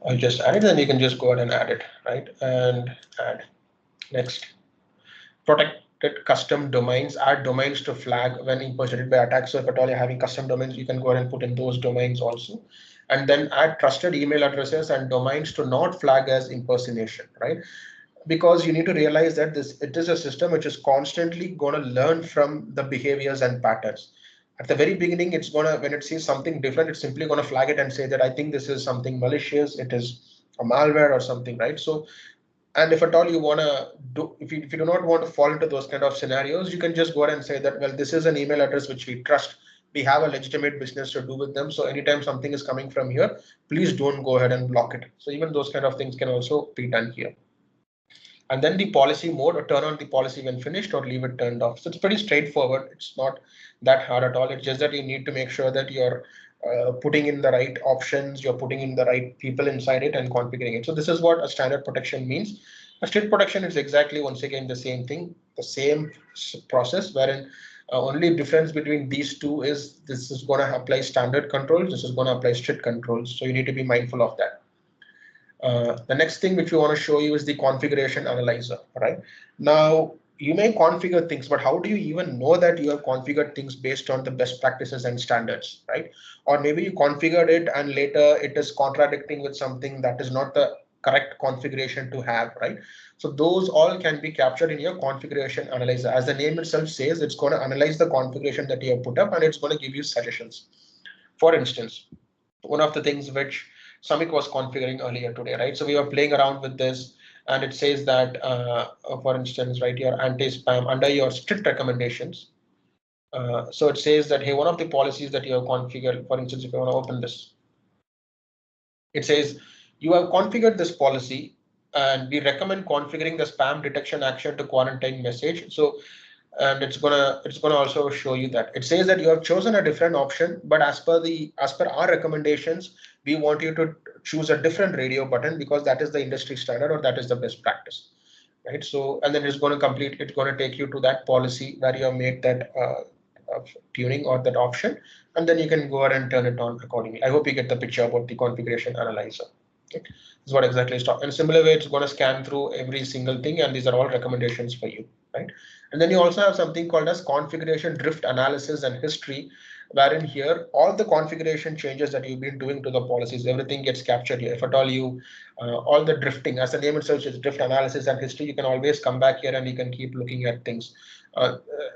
I'll just add it, then you can just go ahead and add it, right? And add next. custom domains, add domains to flag when impersonated by attacks. So if at all you're having custom domains, you can go ahead and put in those domains also. And then add trusted email addresses and domains to not flag as impersonation, right? Because you need to realize that it is a system which is constantly going to learn from the behaviors and patterns. At the very beginning, it's gonna, when it sees something different, it's simply going to flag it and say that I think this is something malicious, it is a malware or something, right? So, and if at all you want to do, if you do not want to fall into those kind of scenarios, you can just go ahead and say that, well, this is an email address which we trust, we have a legitimate business to do with them, so anytime something is coming from here, please don't go ahead and block it. So even those kind of things can also be done here. And then the policy mode, or turn on the policy when finished or leave it turned off. So it's pretty straightforward. It's not that hard at all. It's just that you need to make sure that you're putting in the right options, you're putting in the right people inside it and configuring it. So this is what a standard protection means. A strict protection is exactly, once again, the same thing, the same process, wherein only difference between these two is this is going to apply standard controls, this is going to apply strict controls. So you need to be mindful of that. The next thing which we want to show you is the configuration analyzer, right? Now, you may configure things, but how do you even know that you have configured things based on the best practices and standards, right? Or maybe you configured it and later it is contradicting with something that is not the correct configuration to have, right? So those all can be captured in your configuration analyzer. As the name itself says, it's going to analyze the configuration that you have put up and it's going to give you suggestions. For instance, one of the things which Samik was configuring earlier today, right? So we were playing around with this, and it says that, for instance, right, your anti-spam under your strict recommendations. So it says that, hey, one of the policies that you have configured, for instance, if you want to open this, it says you have configured this policy, and we recommend configuring the spam detection action to quarantine message. So and it's gonna also show you that it says that you have chosen a different option, but as per our recommendations, we want you to choose a different radio button because that is the industry standard or that is the best practice, right? So and then it's going to take you to that policy where you have made that tuning or that option, and then you can go ahead and turn it on accordingly. I hope you get the picture about the configuration analyzer. Okay. This is what exactly is talking. In a similar way, it's going to scan through every single thing, and these are all recommendations for you, right? And then you also have something called as configuration drift analysis and history, wherein here all the configuration changes that you've been doing to the policies, everything gets captured here. If at all you, all the drifting, as the name itself is drift analysis and history, you can always come back here and you can keep looking at things.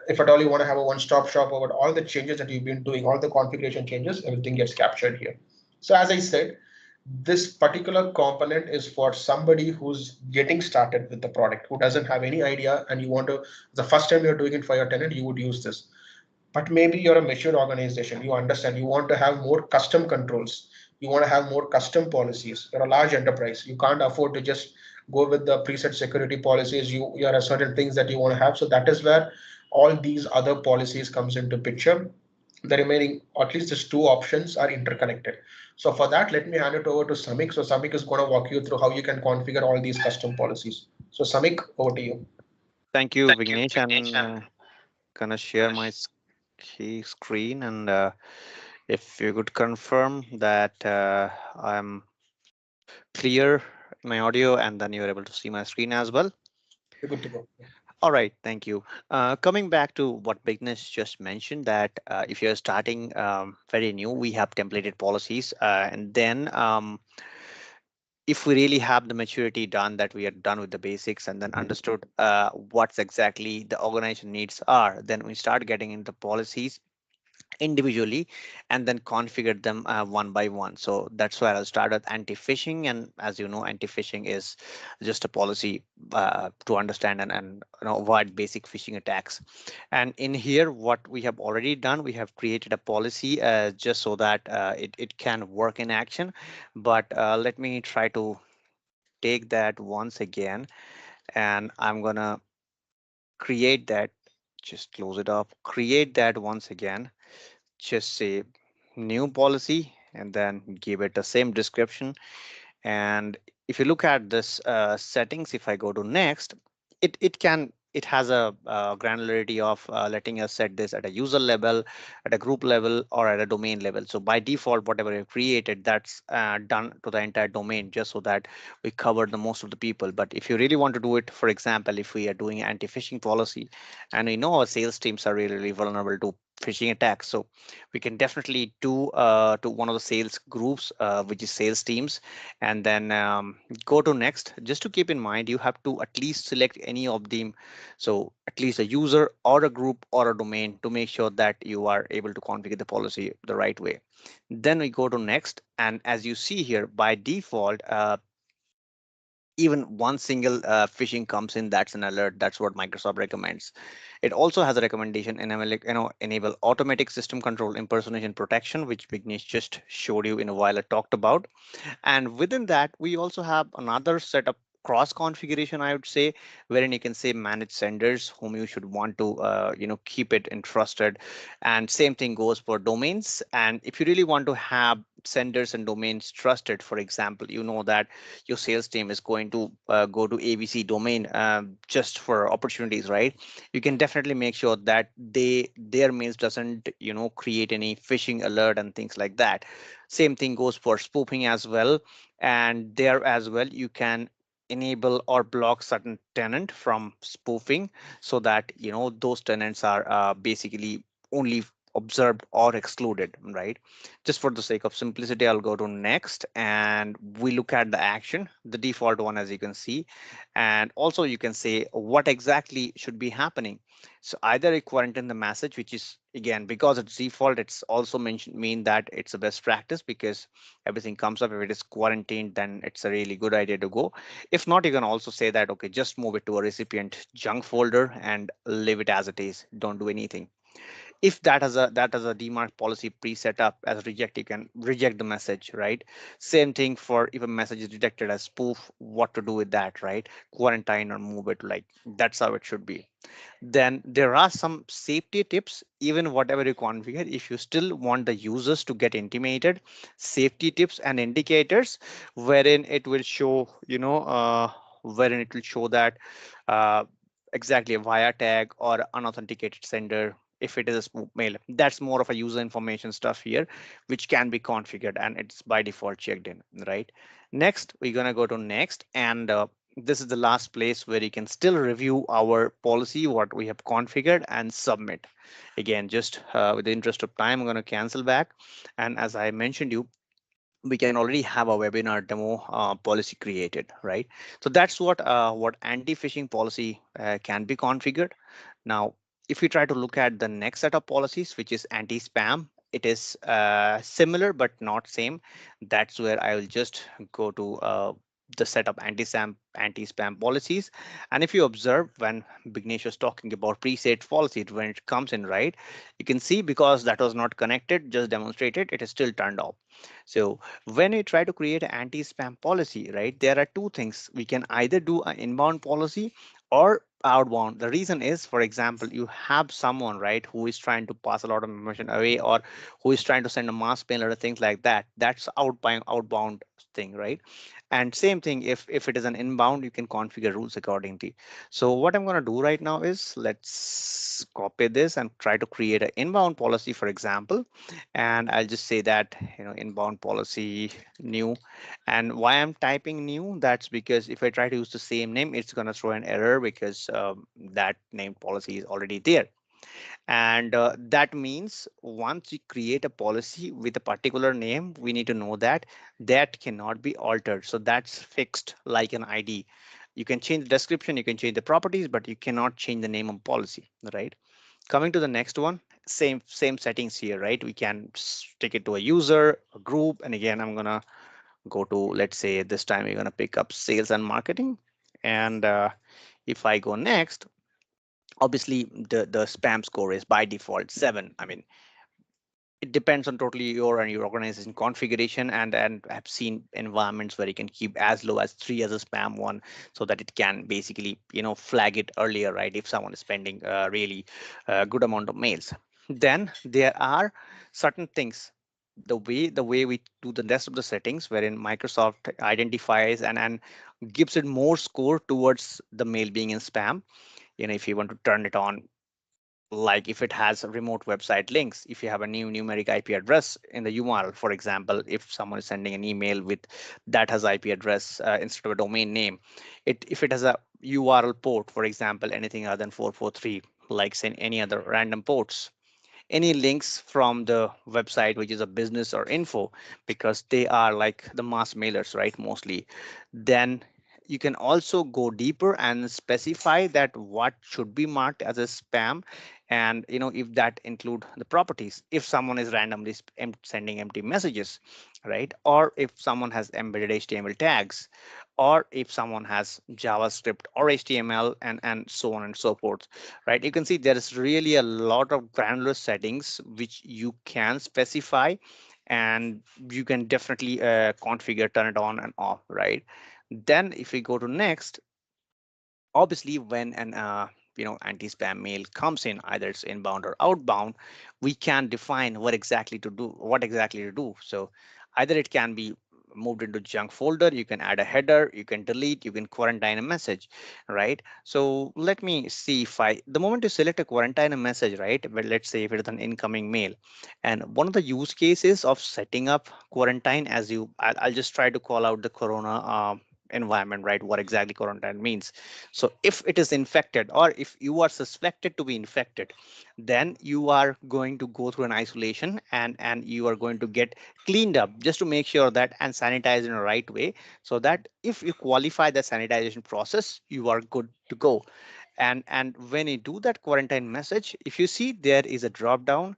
If at all you want to have a one-stop shop about all the changes that you've been doing, all the configuration changes, everything gets captured here. So as I said, this particular component is for somebody who's getting started with the product, who doesn't have any idea, and you want to, the first time you're doing it for your tenant, you would use this. But maybe you're a mature organization, you understand, you want to have more custom controls, you want to have more custom policies, you're a large enterprise, you can't afford to just go with the preset security policies, you are certain things that you want to have. So that is where all these other policies comes into picture. The remaining, or at least these two options, are interconnected. So for that, let me hand it over to Samik. So Samik is going to walk you through how you can configure all these custom policies. So Samik, over to you. Thank you, Vignesh. I'm gonna share my screen, and if you could confirm that I'm clear in my audio and then you're able to see my screen as well. You're good to go. All right, thank you. Coming back to what Vignesh just mentioned, that if you're starting very new, we have templated policies, and then if we really have the maturity done, that we are done with the basics and then understood what's exactly the organization needs are, then we start getting into policies individually and then configure them one by one. So that's where I started anti-phishing, and as you know, anti-phishing is just a policy to understand and avoid basic phishing attacks. And in here, what we have already done, we have created a policy just so that it can work in action. But let me try to take that once again, and I'm gonna create that. Just close it up, create that once again, just say new policy and then give it the same description. And if you look at this settings, if I go to next, it can it has a granularity of letting us set this at a user level, at a group level, or at a domain level. So by default, whatever you created, that's done to the entire domain, just so that we cover the most of the people. But if you really want to do it, for example, if we are doing anti-phishing policy, and we know our sales teams are really, really vulnerable to phishing attacks, so we can definitely do to one of the sales groups, which is sales teams, and then go to next. Just to keep in mind, you have to at least select any of them, so at least a user or a group or a domain, to make sure that you are able to configure the policy the right way. Then we go to next, and as you see here, by default, even one single phishing comes in, that's an alert. That's what Microsoft recommends. It also has a recommendation enable automatic system control impersonation protection, which Vignesh just showed you in a while I talked about. And within that, we also have another set of cross configuration, I would say, wherein you can say manage senders whom you should want to keep it entrusted. And same thing goes for domains. And if you really want to have senders and domains trusted, for example, you know that your sales team is going to go to ABC domain just for opportunities, right? You can definitely make sure that their mails doesn't create any phishing alert and things like that. Same thing goes for spoofing as well. And there as well, you can enable or block certain tenant from spoofing, so that those tenants are basically only observed or excluded, right? Just for the sake of simplicity, I'll go to next, and we look at the action, the default one, as you can see. And also you can say what exactly should be happening. So either you quarantine the message, which is, again, because it's default, it's also mean that it's a best practice, because everything comes up. If it is quarantined, then it's a really good idea to go. If not, you can also say that, okay, just move it to a recipient junk folder and leave it as it is, don't do anything. If that has a demarc policy pre-set up as reject, you can reject the message, right? Same thing for if a message is detected as spoof, what to do with that, right? Quarantine or move it, like that's how it should be. Then there are some safety tips. Even whatever you configure, if you still want the users to get intimated, safety tips and indicators, wherein it will show wherein it will show that uh, exactly a via tag or unauthenticated sender. If it is a spoof mail, that's more of a user information stuff here, which can be configured, and it's by default checked in, right? Next, we're going to go to next, and this is the last place where you can still review our policy, what we have configured, and submit. Again, just with the interest of time, I'm going to cancel back. And as I mentioned you, we can already have a webinar demo policy created, right? So that's what anti-phishing policy can be configured. Now, if we try to look at the next set of policies, which is anti-spam, it is similar but not same. That's where I will just go to the set of anti-spam policies. And if you observe, when Bignesh was talking about preset policy, when it comes in, right, you can see, because that was not connected, just demonstrated, it is still turned off. So when we try to create an anti-spam policy, right, there are two things. We can either do an inbound policy or outbound. The reason is, for example, you have someone, right, who is trying to pass a lot of information away, or who is trying to send a mass mail or things like that. That's outbound thing, right? And same thing, if it is an inbound, you can configure rules accordingly. So what I'm going to do right now is, let's copy this and try to create an inbound policy, for example. And I'll just say that, inbound policy new. And why I'm typing new, that's because if I try to use the same name, it's going to throw an error, because that named policy is already there. And that means once we create a policy with a particular name, we need to know that that cannot be altered. So that's fixed like an ID. You can change the description, you can change the properties, but you cannot change the name of policy, right? Coming to the next one, same settings here, right? We can stick it to a user, a group, and again, I'm gonna go to, let's say this time we're gonna pick up sales and marketing. And if I go next, obviously the spam score is by default 7. I mean, it depends on totally your and your organization configuration, and I've seen environments where you can keep as low as 3 as a spam one, so that it can basically flag it earlier, right, if someone is spending really good amount of mails. Then there are certain things, the way we do the rest of the settings, wherein Microsoft identifies and gives it more score towards the mail being in spam. if you want to turn it on, like if it has remote website links, if you have a new numeric IP address in the URL, for example, if someone is sending an email with that has IP address instead of a domain name, if it has a URL port, for example, anything other than 443, like say any other random ports, any links from the website which is a business or info, because they are like the mass mailers, right, mostly, then you can also go deeper and specify that what should be marked as a spam. And if that include the properties, if someone is randomly sending empty messages, right, or if someone has embedded HTML tags, or if someone has JavaScript or HTML, and so on and so forth, right? You can see there is really a lot of granular settings which you can specify, and you can definitely configure, turn it on and off, right? Then if we go to next, obviously when an anti-spam mail comes in, either it's inbound or outbound, we can define what exactly to do. So either it can be moved into junk folder, you can add a header, you can delete, you can quarantine a message, right? So let me see, if the moment you select a quarantine a message, right, but let's say if it is an incoming mail, and one of the use cases of setting up quarantine, I'll just try to call out the corona environment, right, what exactly quarantine means. So if it is infected, or if you are suspected to be infected, then you are going to go through an isolation, and you are going to get cleaned up just to make sure that, and sanitize in the right way, so that if you qualify the sanitization process, you are good to go. And when you do that quarantine message, if you see there is a drop down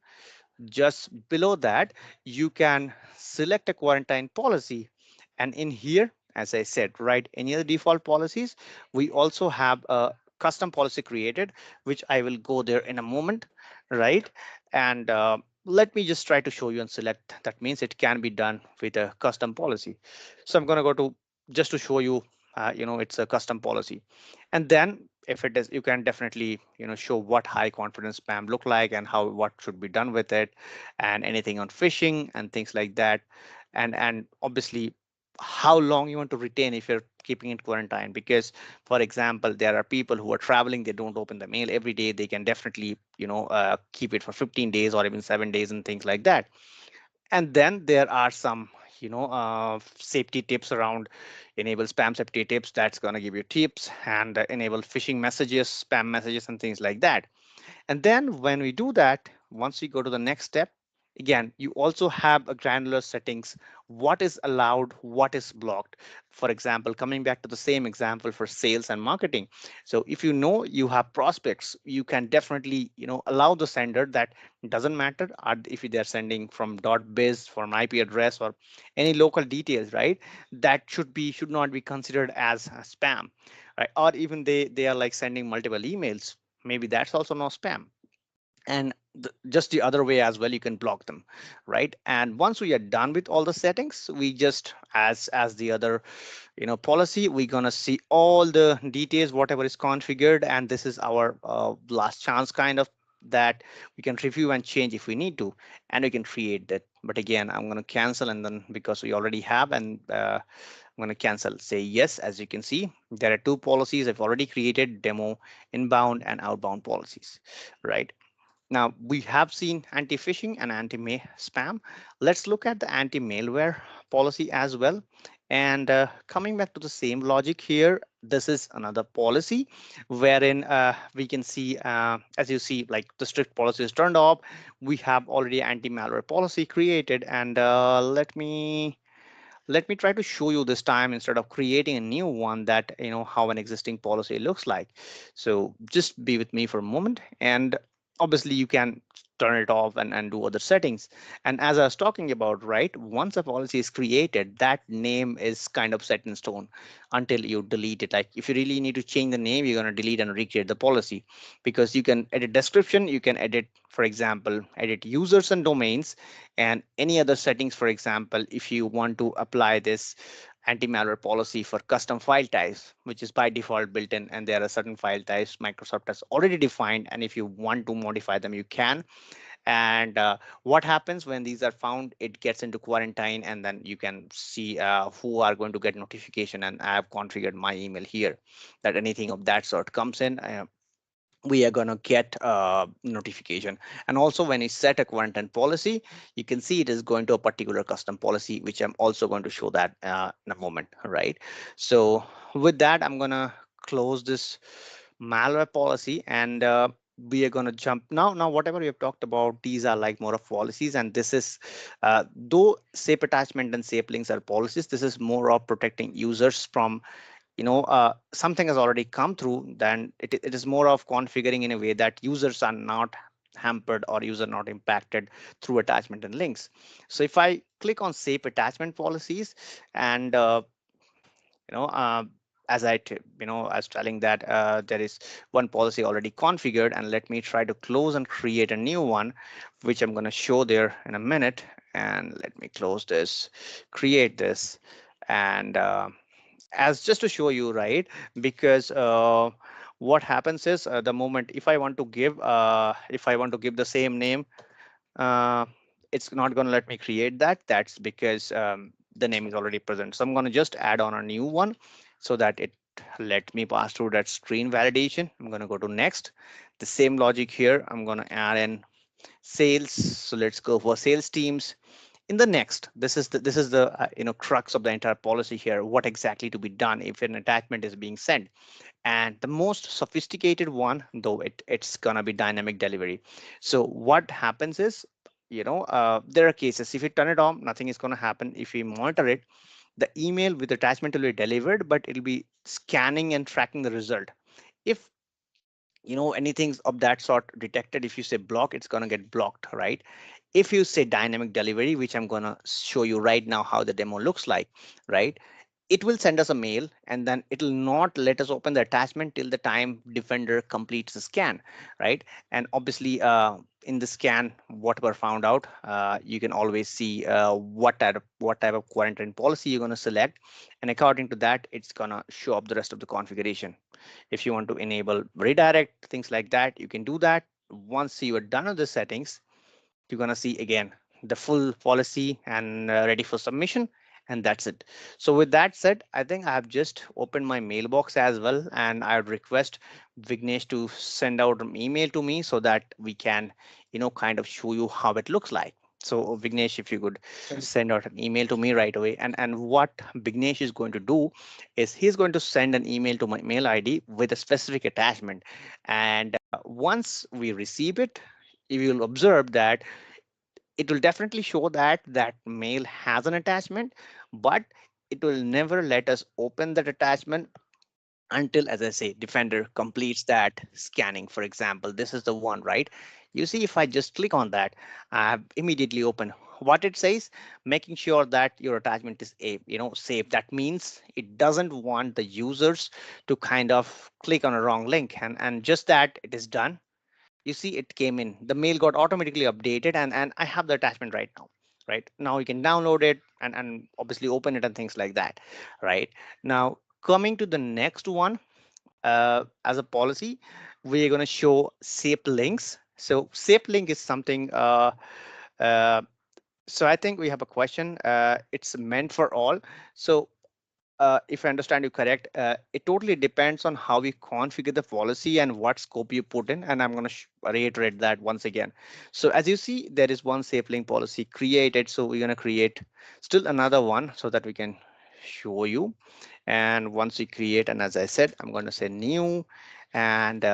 just below that, you can select a quarantine policy. And in here, as I said, right, any other default policies, we also have a custom policy created, which I will go there in a moment, right? And let me just try to show you and select. That means it can be done with a custom policy. So I'm going to go to, just to show you, it's a custom policy. And then if it is, you can definitely show what high confidence spam look like, and how what should be done with it, and anything on phishing and things like that. And obviously how long you want to retain if you're keeping it quarantine, because for example, there are people who are traveling, they don't open the mail every day, they can definitely keep it for 15 days or even 7 days and things like that. And then there are some safety tips around enable spam safety tips, that's going to give you tips, and enable phishing messages, spam messages and things like that. And then when we do that, once we go to the next step, again, you also have a granular settings, what is allowed, what is blocked. For example, coming back to the same example for sales and marketing. So if you have prospects, you can definitely, allow the sender that doesn't matter if they're sending from .biz for an IP address or any local details, right? That should not be considered as a spam, right? Or even they are like sending multiple emails, maybe that's also no spam. And just the other way as well, you can block them, right? And once we are done with all the settings, we just, as the other policy, we're gonna see all the details, whatever is configured, and this is our last chance kind of, that we can review and change if we need to, and we can create that. But again, I'm going to cancel, and then because we already have, and I'm going to cancel, say yes. As you can see, there are two policies I've already created: demo inbound and outbound policies, right? Now we have seen anti-phishing and anti-spam. Let's look at the anti-malware policy as well. And coming back to the same logic here, this is another policy wherein we can see, as you see, like the strict policy is turned off. We have already anti-malware policy created, and let me try to show you this time, instead of creating a new one, that how an existing policy looks like. So just be with me for a moment, and obviously you can turn it off and do other settings. And as I was talking about, right, once a policy is created, that name is kind of set in stone until you delete it. Like if you really need to change the name, you're going to delete and recreate the policy, because you can edit description, you can edit, for example, edit users and domains, and any other settings. For example, if you want to apply this anti-malware policy for custom file types, which is by default built in, and there are certain file types Microsoft has already defined, and if you want to modify them, you can. And what happens when these are found, it gets into quarantine, and then you can see who are going to get notification. And I have configured my email here that anything of that sort comes in, we are going to get a notification. And also when you set a quarantine policy, you can see it is going to a particular custom policy, which I'm also going to show that in a moment, right? So with that, I'm going to close this malware policy, and we are going to jump now. Whatever we have talked about, these are like more of policies, and this is though safe attachment and safe links are policies, this is more of protecting users from something has already come through. Then it is more of configuring in a way that users are not hampered or user not impacted through attachment and links. So if I click on safe attachment policies, and you know uh, as I was telling that there is one policy already configured, and let me try to close and create a new one, which I'm going to show there in a minute. And let me close this, create this, and as just to show you, right? Because what happens is, the moment if I want to give the same name, uh, it's not going to let me create that. That's because the name is already present. So I'm going to just add on a new one so that it let me pass through that screen validation. I'm going to go to next. The same logic here, I'm going to add in sales. So let's go for sales teams. In the next, this is the crux of the entire policy here, what exactly to be done if an attachment is being sent. And the most sophisticated one, though, it's gonna be dynamic delivery. So what happens is, there are cases, if you turn it on, nothing is going to happen. If we monitor it, the email with attachment will be delivered, but it'll be scanning and tracking the result. If anything of that sort detected, if you say block, it's going to get blocked, right? If you say dynamic delivery, which I'm going to show you right now how the demo looks like, right? It will send us a mail, and then it will not let us open the attachment till the time Defender completes the scan, right? And obviously, in the scan, what were found out, you can always see what type of quarantine policy you're going to select, and according to that, it's going to show up the rest of the configuration. If you want to enable redirect, things like that, you can do that. Once you are done with the settings, you're going to see again the full policy and ready for submission, and that's it. So with that said, I think I have just opened my mailbox as well, and I would request Vignesh to send out an email to me so that we can kind of show you how it looks like. So Vignesh, if you could send out an email to me right away. And what Vignesh is going to do is he's going to send an email to my mail ID with a specific attachment, and once we receive it, you will observe that it will definitely show that that mail has an attachment, but it will never let us open that attachment until, as I say, Defender completes that scanning. For example, this is the one, right? You see, if I just click on that, I have immediately open what it says, making sure that your attachment is safe. That means it doesn't want the users to kind of click on a wrong link, and just that it is done. You see it came in, the mail got automatically updated, and I have the attachment right now. Right now you can download it and obviously open it and things like that. Right now, coming to the next one, as a policy, we're going to show safe links. So safe link is something, uh, so I think we have a question. It's meant for all. So if I understand you correct, it totally depends on how we configure the policy and what scope you put in. And I'm going to reiterate that once again. So as you see, there is one safe link policy created. So we're going to create still another one so that we can show you. And once we create, and as I said, I'm going to say new and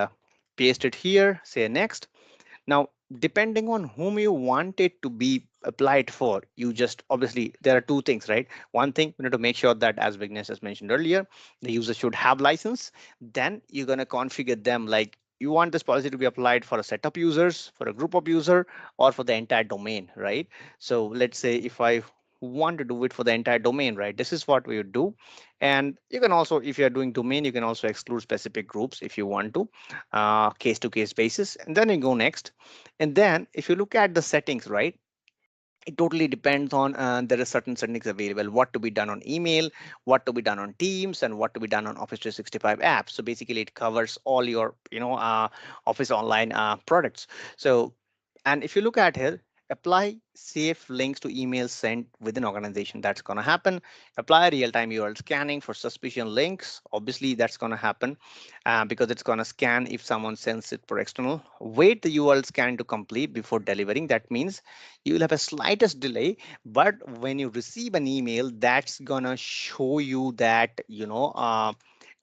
paste it here, say next. Now, depending on whom you want it to be applied for, you just obviously there are two things, right? One thing, we need to make sure that, as Vignesh has mentioned earlier, the user should have license. Then you're going to configure them like you want this policy to be applied for a set of users, for a group of user, or for the entire domain, right? So let's say if I want to do it for the entire domain, right? This is what we would do. And you can also, if you're doing domain, you can also exclude specific groups if you want to, case to case basis. And then you go next. And then if you look at the settings, right, it totally depends on, there are certain settings available, what to be done on email, what to be done on Teams, and what to be done on Office 365 apps. So basically it covers all your Office Online products. So, and if you look at here, apply safe links to emails sent within organization. That's going to happen. Apply real-time URL scanning for suspicious links. Obviously, that's going to happen because it's going to scan if someone sends it for external. Wait the URL scan to complete before delivering. That means you will have a slightest delay, but when you receive an email, that's going to show you that,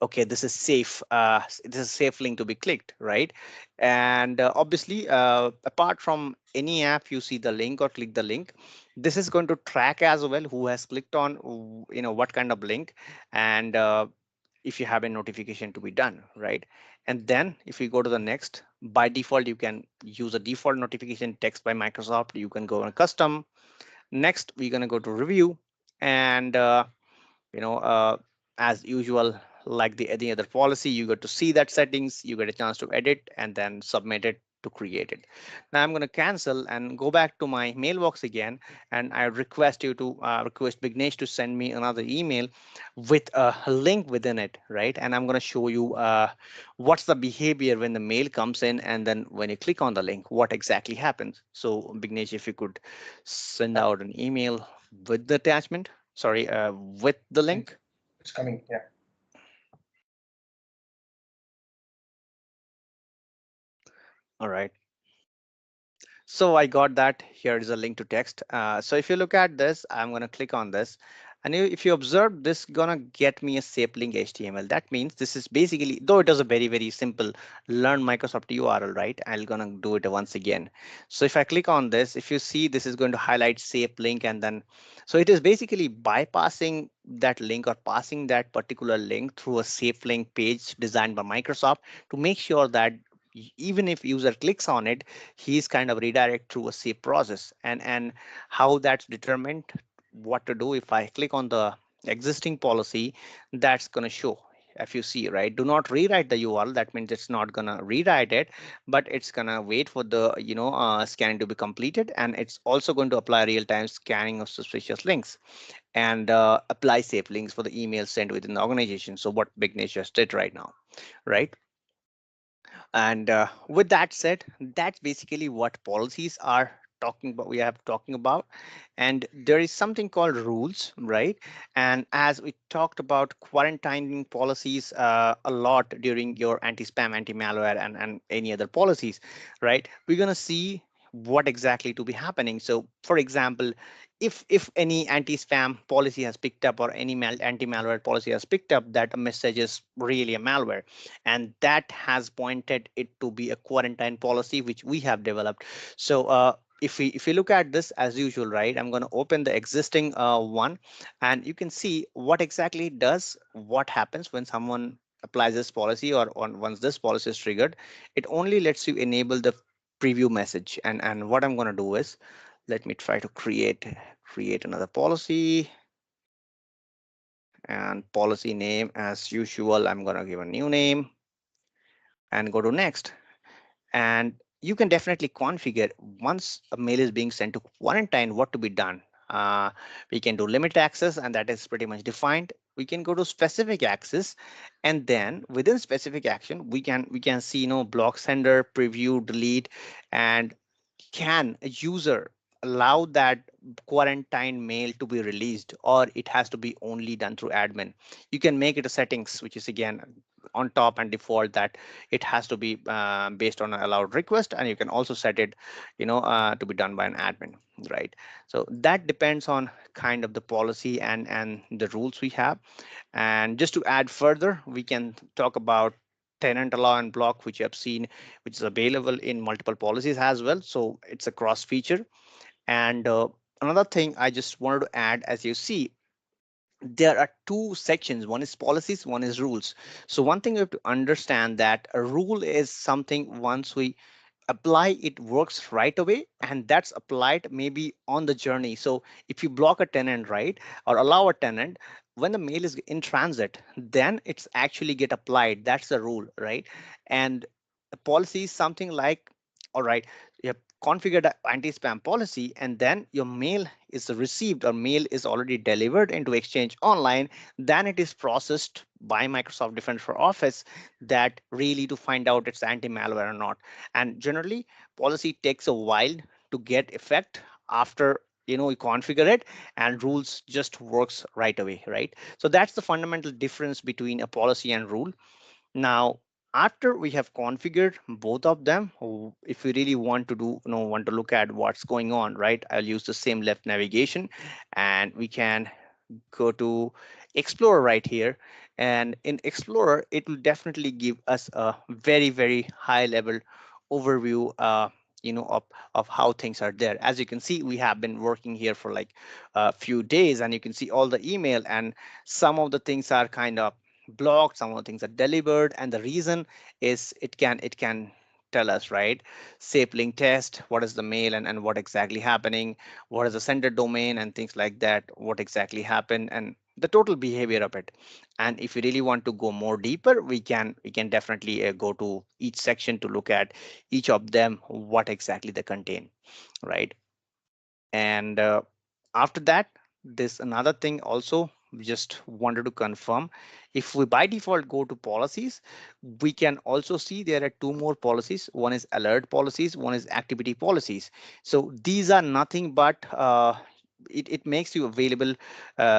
okay, this is safe. This is a safe link to be clicked, right? And obviously, apart from any app, you see the link or click the link, this is going to track as well who has clicked on, what kind of link, and if you have a notification to be done, right? And then if you go to the next, by default, you can use a default notification text by Microsoft. You can go on custom. Next, we're going to go to review, and you know uh, as usual, like the any other policy, you get to see that settings, you get a chance to edit and then submit it to create it. Now I'm going to cancel and go back to my mailbox again, and I request you to request Bignesh to send me another email with a link within it, right? And I'm going to show you what's the behavior when the mail comes in, and then when you click on the link, what exactly happens. So Bignesh, if you could send out an email with the attachment, sorry, with the link. It's coming. Yeah. All right. So I got that. Here is a link to text. So if you look at this, I'm going to click on this. And if you observe, this gonna get me a safe link HTML. That means this is basically, though it was a very, very simple learn Microsoft URL, right? I'm gonna do it once again. So if I click on this, if you see, this is going to highlight safe link, and then, so it is basically bypassing that link or passing that particular link through a safe link page designed by Microsoft to make sure that even if user clicks on it, he's kind of redirect through a safe process. And how that's determined, what to do, if I click on the existing policy, that's going to show, if you see, right, do not rewrite the URL. That means it's not going to rewrite it, but it's going to wait for the scanning to be completed, and it's also going to apply real-time scanning of suspicious links, and apply safe links for the email sent within the organization. So what Bignesh just did right now, right? And with that said, that's basically what policies are talking about. We have talking about, and there is something called rules, right? And as we talked about quarantining policies a lot during your anti-spam, anti-malware, and any other policies, right? We're gonna see what exactly to be happening. So, for example, if any anti-spam policy has picked up, or any anti-malware policy has picked up that a message is really a malware, and that has pointed it to be a quarantine policy which we have developed. So if we look at this as usual, right, I'm going to open the existing one, and you can see what exactly it does, what happens when someone applies this policy, or on once this policy is triggered. It only lets you enable the preview message, and what I'm going to do is, let me try to create another policy, and policy name as usual, I'm going to give a new name and go to next. And you can definitely configure, once a mail is being sent to quarantine, what to be done. We can do limit access, and that is pretty much defined. We can go to specific access, and then within specific action, we can see, block sender, preview, delete, and can a user allow that quarantine mail to be released, or it has to be only done through admin. You can make it a settings, which is again on top and default, that it has to be based on an allowed request, and you can also set it to be done by an admin, right? So that depends on kind of the policy and the rules we have. And just to add further, we can talk about tenant allow and block, which you have seen, which is available in multiple policies as well. So it's a cross feature. And another thing I just wanted to add, as you see, there are two sections. One is policies, one is rules. So one thing you have to understand, that a rule is something once we apply, it works right away, and that's applied maybe on the journey. So if you block a tenant, right, or allow a tenant, when the mail is in transit, then it's actually get applied. That's the rule, right? And the policy is something like, all right, you have configured an anti-spam policy, and then your mail is received, or mail is already delivered into Exchange Online, then it is processed by Microsoft Defender for Office, that really to find out it's anti-malware or not. And generally, policy takes a while to get effect after you configure it, and rules just works right away, right? So that's the fundamental difference between a policy and rule. Now, after we have configured both of them, if we really want to want to look at what's going on, right? I'll use the same left navigation, and we can go to Explorer right here. And in Explorer, it will definitely give us a very, very high level overview, of how things are there. As you can see, we have been working here for like a few days, and you can see all the email, and some of the things are kind of blocked, some of the things are delivered, and the reason is it can tell us, right? Safe link test, what is the mail, and what exactly happening, what is the sender domain, and things like that, what exactly happened, and the total behavior of it. And if you really want to go more deeper, we can definitely go to each section to look at each of them, what exactly they contain, right? And after that, this another thing also we just wanted to confirm. If we by default go to policies, we can also see there are two more policies. One is alert policies, one is activity policies. So these are nothing but it makes you available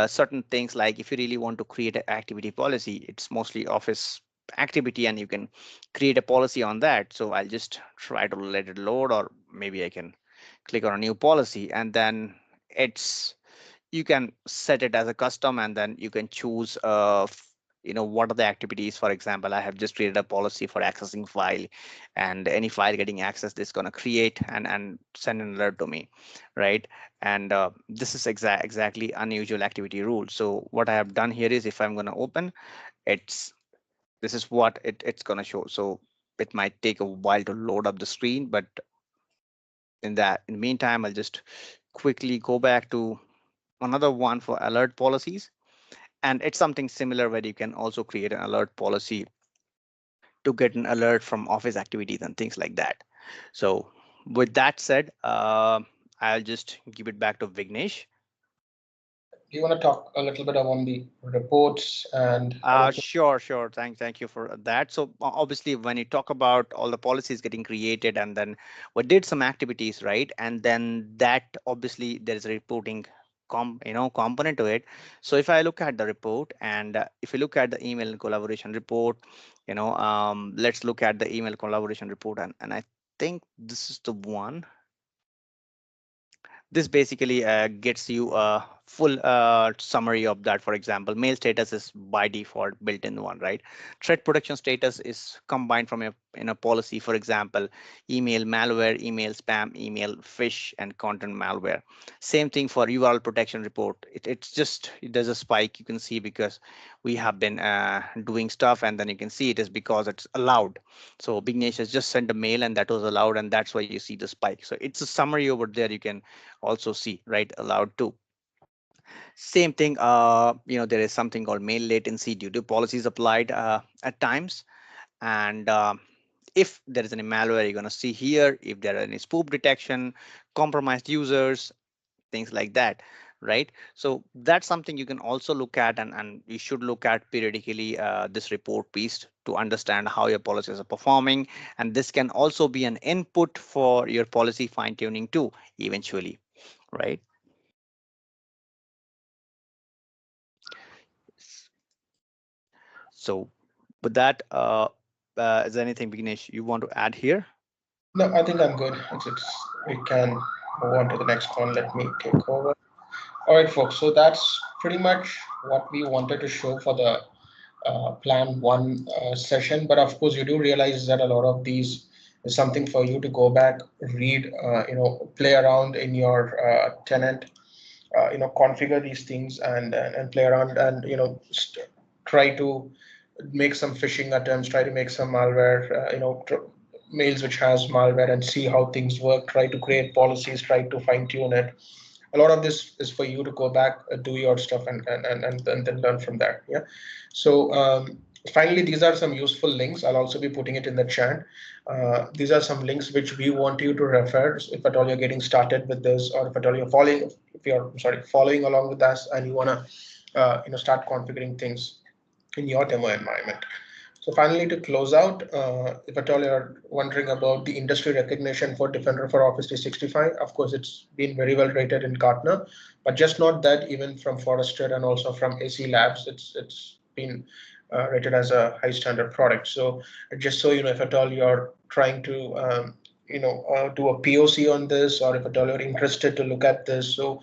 certain things, like if you really want to create an activity policy, it's mostly office activity, and you can create a policy on that. So I'll just try to let it load, or maybe I can click on a new policy, and then it's you can set it as a custom, and then you can choose what are the activities. For example, I have just created a policy for accessing file, and any file getting accessed is going to create and send an alert to me, right? And this is exactly unusual activity rule. So what I have done here is, if I'm going to open, it's this is what it's going to show. So it might take a while to load up the screen, but in the meantime, I'll just quickly go back to another one for alert policies. And it's something similar, where you can also create an alert policy to get an alert from office activities and things like that. So with that said, I'll just give it back to Vignesh. Do you want to talk a little bit on the reports and how it? Sure. Thank you for that. So obviously, when you talk about all the policies getting created, and then we did some activities, right? And then that obviously there is a reporting component to it. So if I look at the report, and if you look at the email and collaboration report, let's look at the email collaboration report, and I think this is the one. This basically gets you a full summary of that. For example, mail status is by default built in one, right? Threat protection status is combined from a in a policy. For example, email malware, email spam, email phish, and content malware. Same thing for URL protection report. It's just there's a spike you can see because we have been doing stuff, and then you can see it is because it's allowed. So Bignesh has just sent a mail, and that was allowed, and that's why you see the spike. So it's a summary over there. You can also see, right, allowed to. Same thing, there is something called mail latency due to policies applied at times. And if there is any malware, you're going to see here. If there are any spoof detection, compromised users, things like that, right? So that's something you can also look at, and you should look at periodically this report piece to understand how your policies are performing. And this can also be an input for your policy fine tuning too, eventually, right? So with that, is there anything, Vignesh, you want to add here? No, I think I'm good. We can move on to the next one. Let me take over. All right, folks. So that's pretty much what we wanted to show for the plan one session. But of course, you do realize that a lot of these is something for you to go back, read, play around in your tenant, configure these things and play around and try to make some phishing attempts, try to make some malware, mails which has malware and see how things work. Try to create policies, try to fine tune it. A lot of this is for you to go back, do your stuff, and then learn from that. Yeah. So finally, these are some useful links. I'll also be putting it in the chat. These are some links which we want you to refer if at all you're getting started with this, or if at all you're following along with us and you want to start configuring things in your demo environment. So finally, to close out, if at all you're wondering about the industry recognition for Defender for Office 365, of course, it's been very well rated in Gartner, but just not that, even from Forrester and also from AC Labs, it's been rated as a high standard product. So just so you know, if at all you're trying to do a POC on this, or if at all you're interested to look at this, so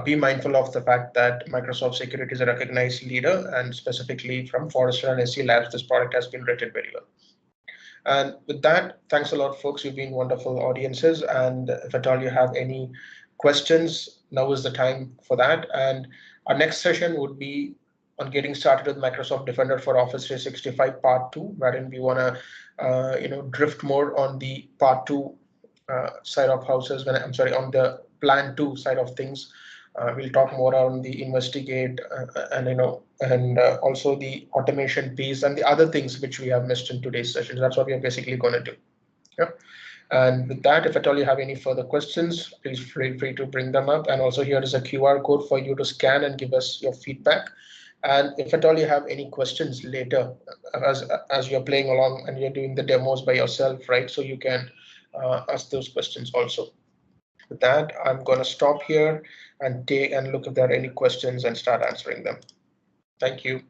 be mindful of the fact that Microsoft Security is a recognized leader, and specifically from Forrester and SC Labs, this product has been rated very well. And with that, thanks a lot, folks. You've been wonderful audiences. And if at all you have any questions, now is the time for that. And our next session would be on getting started with Microsoft Defender for Office 365 Part 2, wherein we want to drift more on the Part 2 side of houses. On the Plan 2 side of things. We'll talk more on the investigate and also the automation piece and the other things which we have missed in today's session. That's what we are basically going to do. Yeah. And with that, if at all you have any further questions, please feel free to bring them up. And also here is a QR code for you to scan and give us your feedback. And if at all you have any questions later, as you're playing along and you're doing the demos by yourself, right? So you can ask those questions also. With that, I'm going to stop here and look if there are any questions and start answering them. Thank you.